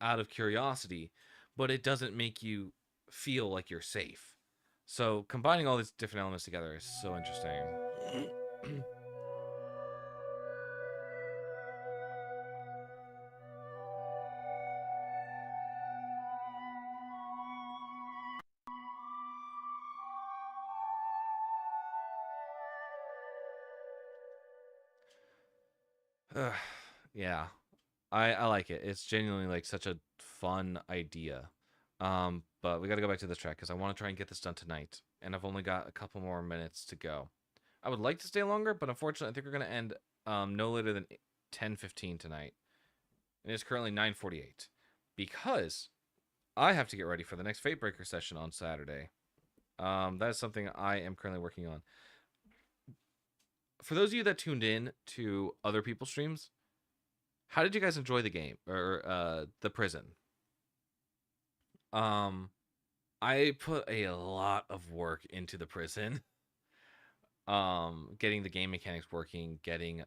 out of curiosity, but it doesn't make you feel like you're safe. So combining all these different elements together is so interesting. Yeah, I like it. It's genuinely like such a fun idea. But we got to go back to this track because I want to try and get this done tonight, and I've only got a couple more minutes to go. I would like to stay longer, but unfortunately, I think we're gonna end no later than 10:15 tonight, and it's currently 9:48 because I have to get ready for the next Fatebreaker session on Saturday. That is something I am currently working on. For those of you that tuned in to other people's streams, how did you guys enjoy the game or the prison? Um, I put a lot of work into the prison. Getting the game mechanics working, getting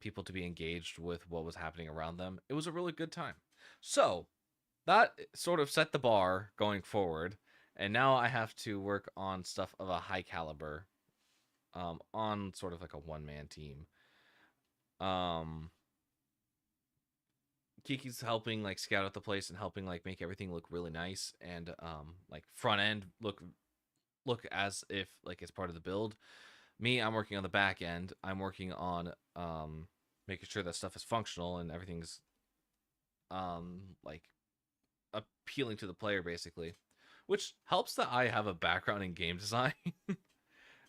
people to be engaged with what was happening around them. It was a really good time. So that sort of set the bar going forward, and now I have to work on stuff of a high caliber, on sort of like a one-man team. Um, Kiki's helping like scout out the place and helping like make everything look really nice and like front end look as if like it's part of the build. Me, I'm working on the back end. I'm working on making sure that stuff is functional and everything's like appealing to the player basically, which helps that I have a background in game design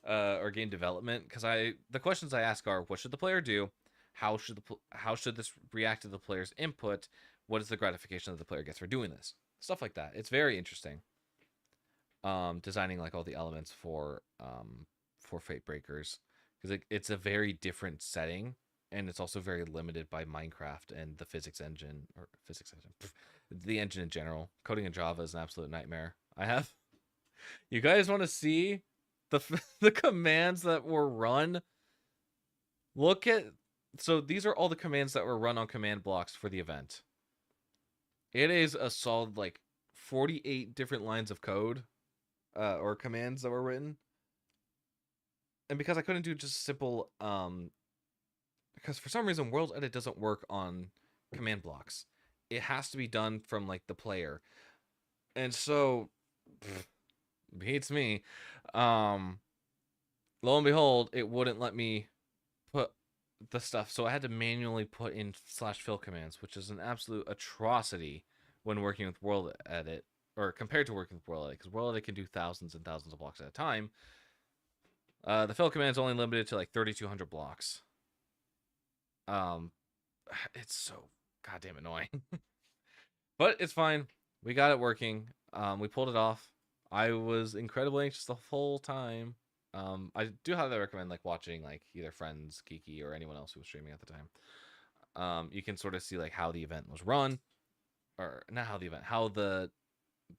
or game development, because the questions I ask are, what should the player do? How should this react to the player's input? What is the gratification that the player gets for doing this? Stuff like that. It's very interesting. Designing like all the elements for Fate Breakers, because it's a very different setting, and it's also very limited by Minecraft and the the engine in general. Coding in Java is an absolute nightmare. You guys want to see the the commands that were run? Look at So these are all the commands that were run on command blocks for the event. It is a solid like 48 different lines of code or commands that were written. And because I couldn't do just simple because for some reason World Edit doesn't work on command blocks. It has to be done from like the player. And so beats me. Lo and behold, it wouldn't let me put the stuff, so I had to manually put in /fill commands, which is an absolute atrocity when working with World Edit, or compared to working with World Edit, because World Edit can do thousands and thousands of blocks at a time. The fill command is only limited to like 3,200 blocks. It's so goddamn annoying. But it's fine. We got it working. We pulled it off. I was incredibly anxious the whole time. I do highly recommend like watching like either friends, Kiki, or anyone else who was streaming at the time. You can sort of see like how the event was run, or not how the event, how the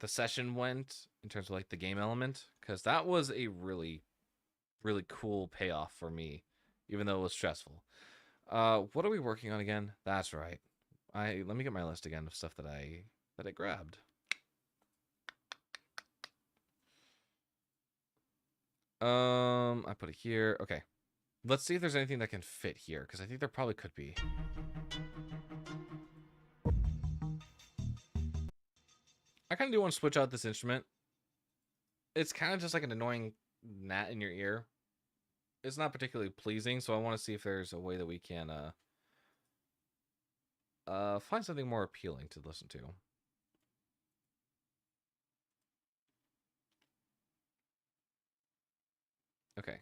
session went in terms of like the game element, because that was a really, really cool payoff for me, even though it was stressful. What are we working on again? That's right. Let me get my list again of stuff that I grabbed. I put it here. Okay. Let's see if there's anything that can fit here, because I think there probably could be. I kind of do want to switch out this instrument. It's kind of just like an annoying gnat in your ear. It's not particularly pleasing, so I want to see if there's a way that we can find something more appealing to listen to. Okay.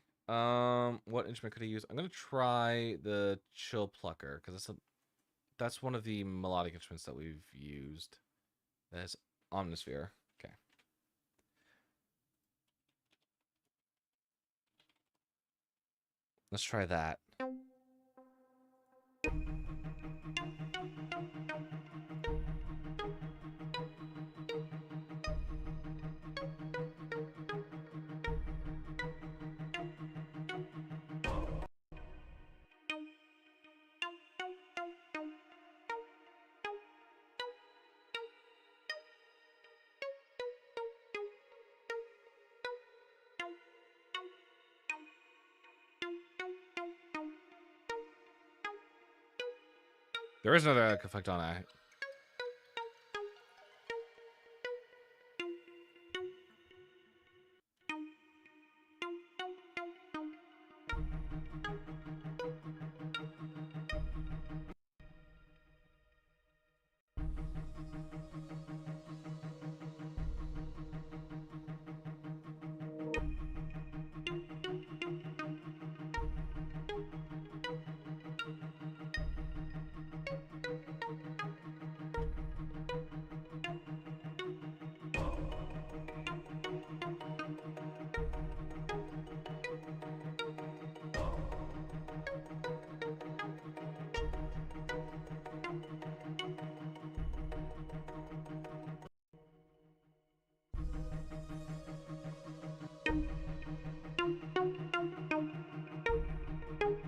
What instrument could I use? I'm gonna try the chill plucker, because that's one of the melodic instruments that we've used. That's Omnisphere. Okay. Let's try that. There is another effect on it.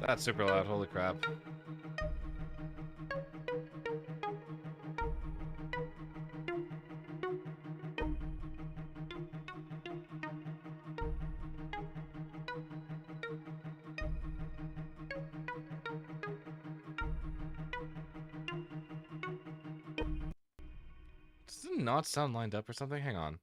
That's super loud. Holy crap. Does it not sound lined up or something? Hang on.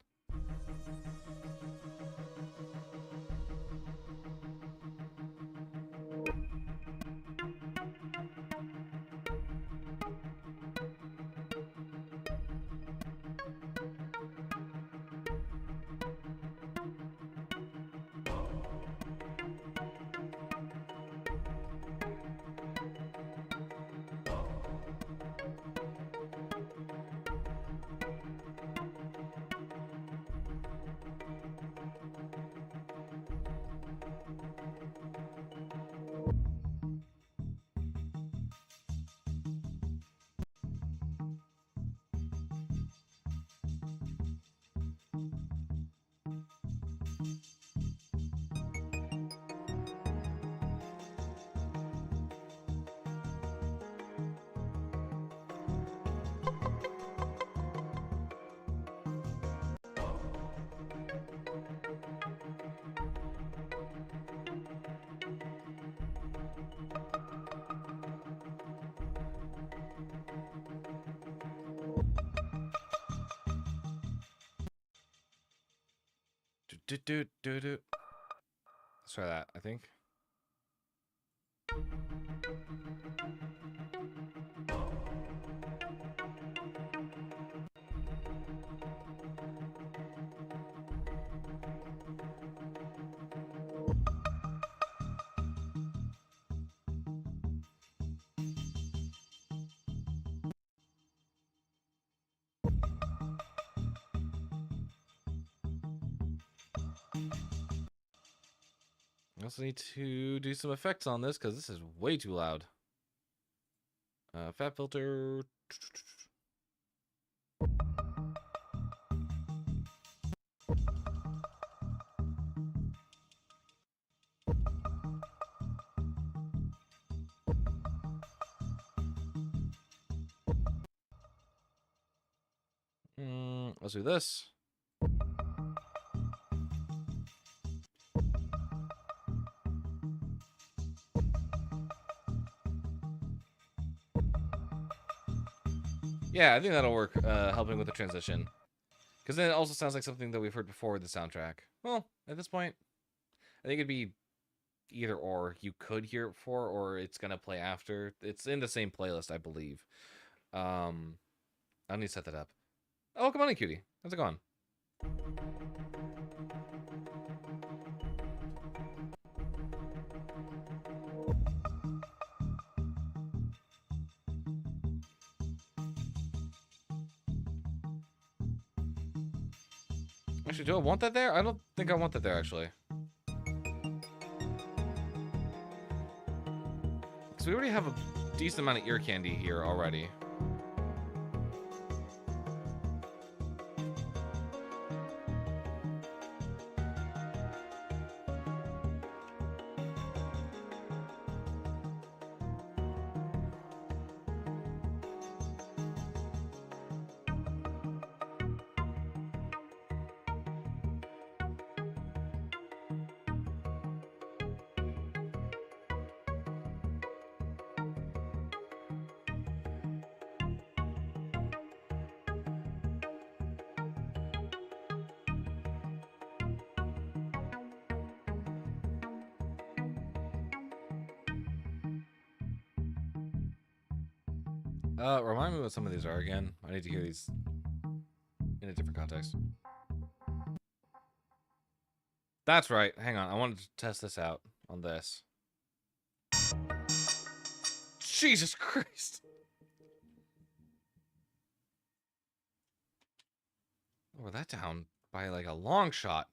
Do. Let's try that, I think. I also need to do some effects on this because this is way too loud. Fat filter. Let's do this. Yeah, I think that'll work, helping with the transition. Because then it also sounds like something that we've heard before with the soundtrack. Well, at this point, I think it'd be either or. You could hear it before, or it's going to play after. It's in the same playlist, I believe. I need to set that up. Oh, come on in, cutie. How's it going? Actually, do I want that there? I don't think I want that there, actually. Because we already have a decent amount of ear candy here already. Remind me what some of these are again. I need to hear these in a different context. That's right. Hang on. I wanted to test this out on this. Jesus Christ. Lower that down by like a long shot.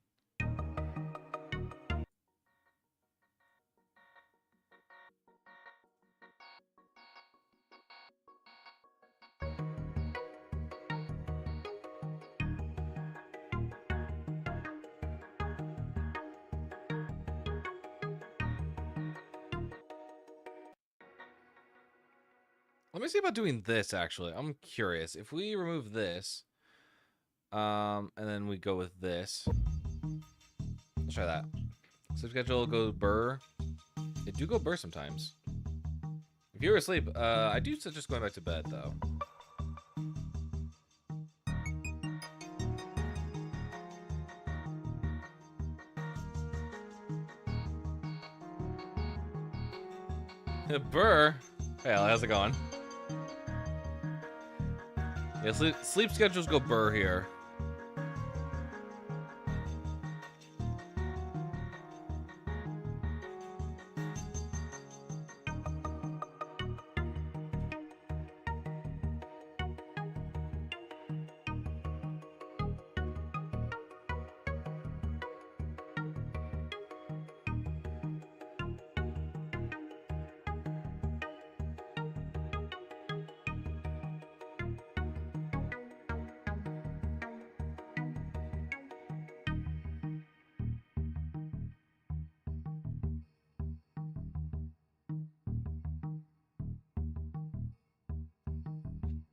Let me see about doing this, actually. I'm curious. If we remove this, and then we go with this. Let's try that. Sleep schedule go burr. They do go burr sometimes. If you were asleep, I do suggest going back to bed, though. Burr? Hey, how's it going? Yeah, sleep schedules go burr here.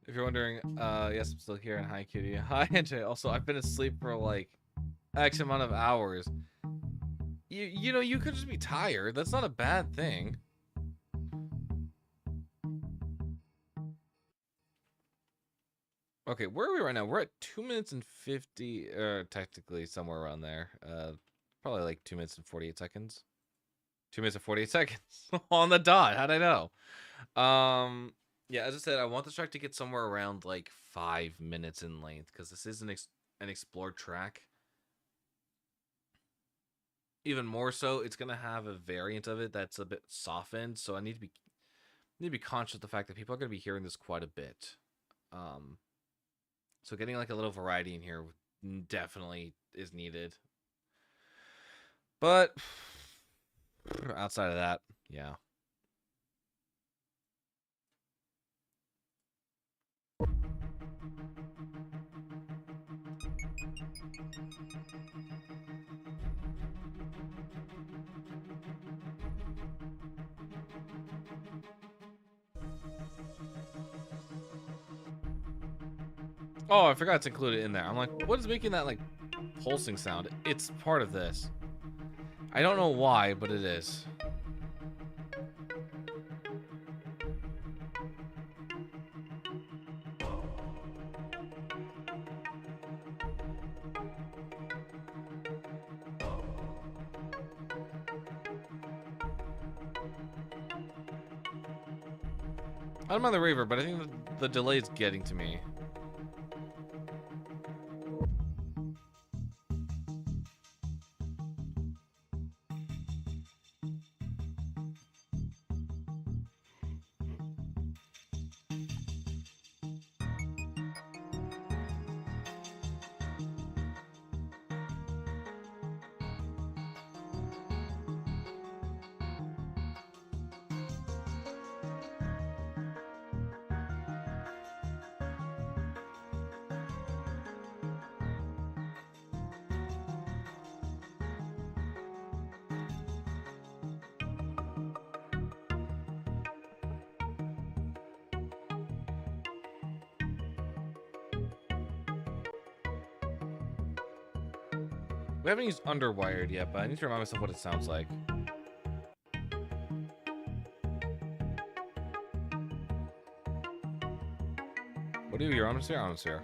If you're wondering, yes, I'm still here. And hi, Kitty. Hi, NJ. Also, I've been asleep for like X amount of hours. You know, you could just be tired. That's not a bad thing. Okay, where are we right now? We're at 2 minutes and 50, technically somewhere around there. Probably like 2 minutes and 48 seconds. 2 minutes and 48 seconds on the dot. How'd I know? Yeah, as I said, I want this track to get somewhere around like 5 minutes in length because this is an explored track. Even more so, it's gonna have a variant of it that's a bit softened, so I need to be conscious of the fact that people are gonna be hearing this quite a bit. So getting like a little variety in here definitely is needed. But outside of that, yeah. Oh, I forgot to include it in there. I'm like, what is making that like pulsing sound? It's part of this. I don't know why, but it is. I don't mind the reverb, but I think the delay is getting to me. We haven't used underwired yet, but I need to remind myself what it sounds like. What do you, your honest here? Honest here.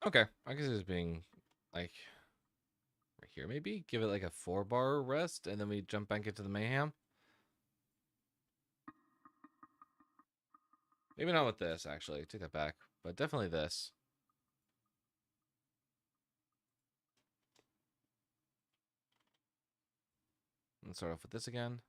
Okay, I guess it's being like right here, maybe give it like a 4-bar rest, and then we jump back into the mayhem. Maybe not with this, actually. Take that back, but definitely this. Let's start off with this again.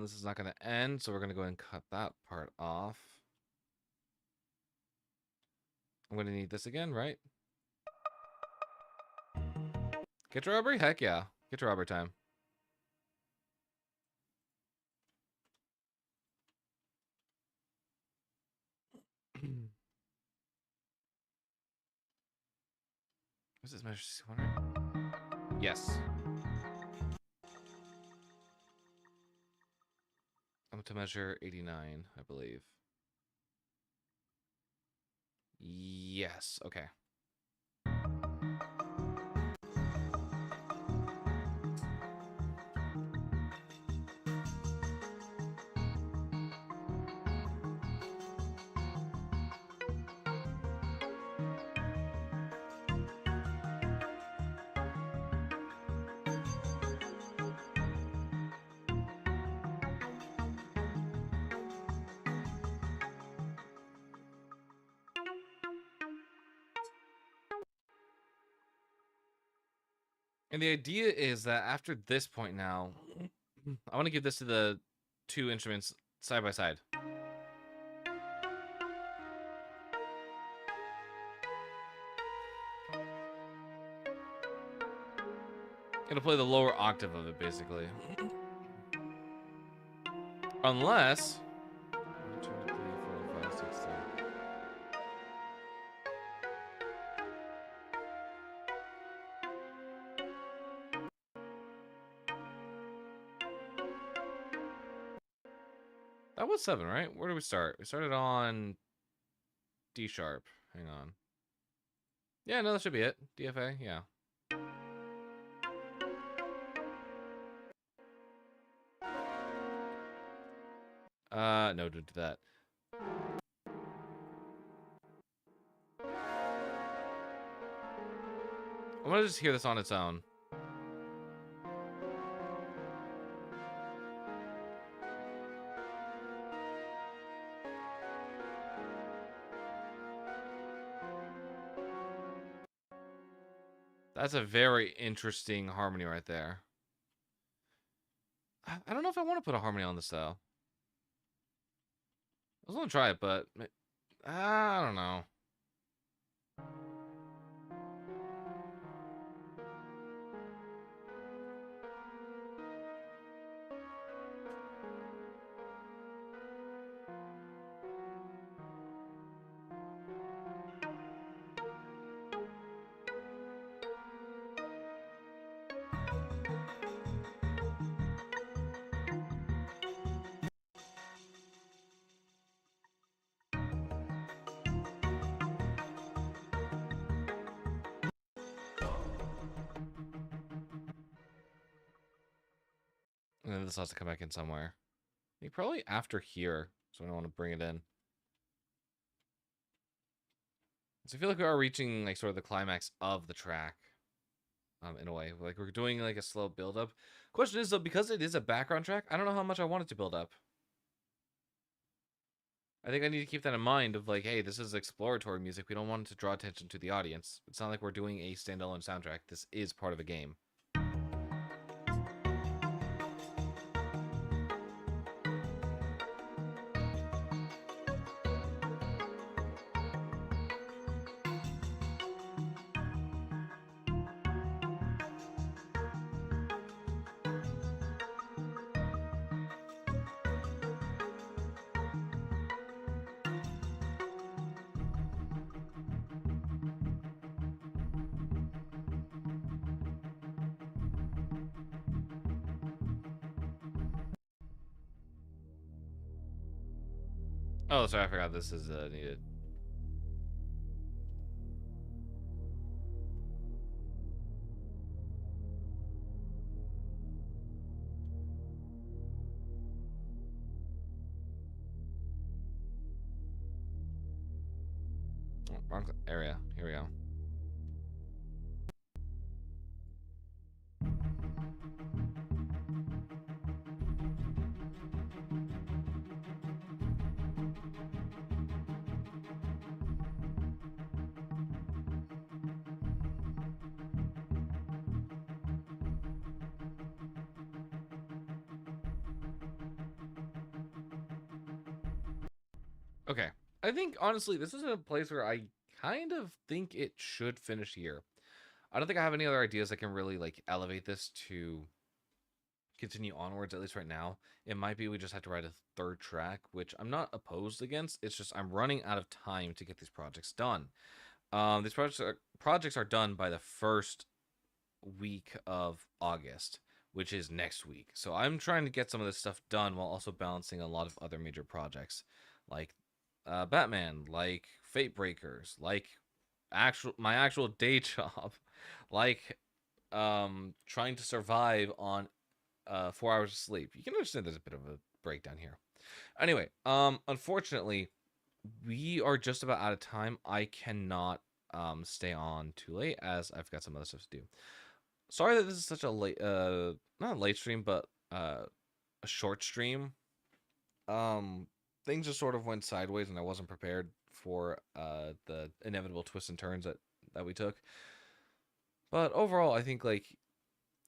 This is not going to end, so we're going to go ahead and cut that part off. I'm going to need this again, right? Get your robbery? Heck yeah. Get your robbery time. What's this measure? 600? Yes. I'm to measure 89, I believe. Yes. Okay. And the idea is that after this point now, I want to give this to the two instruments side by side. It'll play the lower octave of it, basically. Unless... 1, 2, 3, 4, 5, 6, 7. That was 7, right? Where did we start? We started on D sharp. Hang on. Yeah, no, that should be it. DFA, yeah. No, don't do that. I'm gonna just hear this on its own. That's a very interesting harmony right there. I don't know if I want to put a harmony on this, though. I was gonna try it, but... I don't know. And then this has to come back in somewhere. I think probably after here, so I don't want to bring it in. So I feel like we are reaching like sort of the climax of the track, in a way. Like we're doing like a slow build up. Question is though, because it is a background track, I don't know how much I want it to build up. I think I need to keep that in mind of like, hey, this is exploratory music. We don't want it to draw attention to the audience. It's not like we're doing a standalone soundtrack. This is part of a game. Oh, sorry, I forgot this is needed. Oh, wrong area. Here we go. Okay. I think, honestly, this is a place where I kind of think it should finish here. I don't think I have any other ideas that can really, like, elevate this to continue onwards, at least right now. It might be we just have to write a third track, which I'm not opposed against. It's just I'm running out of time to get these projects done. These projects are done by the first week of August, which is next week. So I'm trying to get some of this stuff done while also balancing a lot of other major projects, like Batman, like Fate Breakers, like my actual day job, like trying to survive on 4 hours of sleep. You can understand there's a bit of a breakdown here. Anyway, unfortunately, we are just about out of time. I cannot stay on too late as I've got some other stuff to do. Sorry that this is such a late not a late stream, but a short stream. Things just sort of went sideways and I wasn't prepared for the inevitable twists and turns that we took. But overall, I think, like,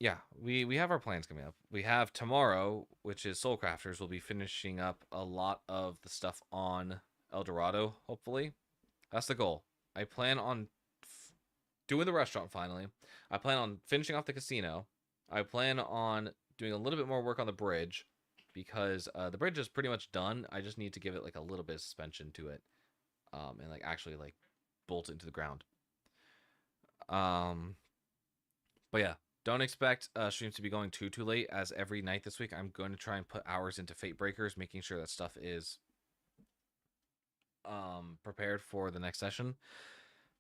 yeah, we have our plans coming up. We have tomorrow, which is Soul Crafters. We'll be finishing up a lot of the stuff on El Dorado, hopefully. That's the goal. I plan on doing the restaurant finally. I plan on finishing off the casino. I plan on doing a little bit more work on the bridge because the bridge is pretty much done. I just need to give it like a little bit of suspension to it, and like actually like bolt it into the ground. But yeah, don't expect streams to be going too late, as every night this week I'm going to try and put hours into Fate Breakers, making sure that stuff is prepared for the next session,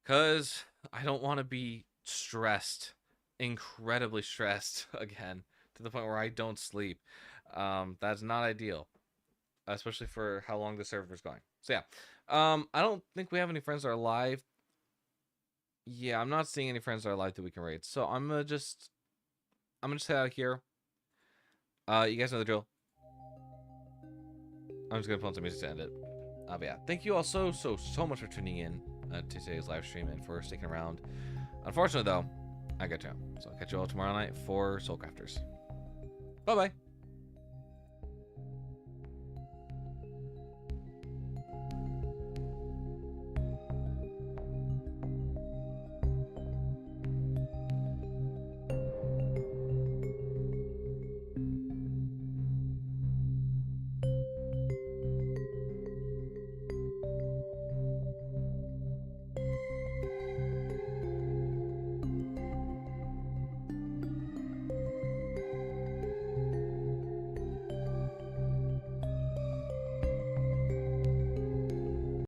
because I don't want to be stressed, incredibly stressed again, to the point where I don't sleep. That's not ideal, especially for how long the server's going. So yeah, I don't think we have any friends that are live. Yeah, I'm not seeing any friends that are live that we can raid. So I'm gonna just head out of here. You guys know the drill. I'm just gonna put on some music to end it. But yeah, thank you all so much for tuning in to today's live stream and for sticking around. Unfortunately, though, I got to. So I'll catch you all tomorrow night for Soul Crafters. Bye bye.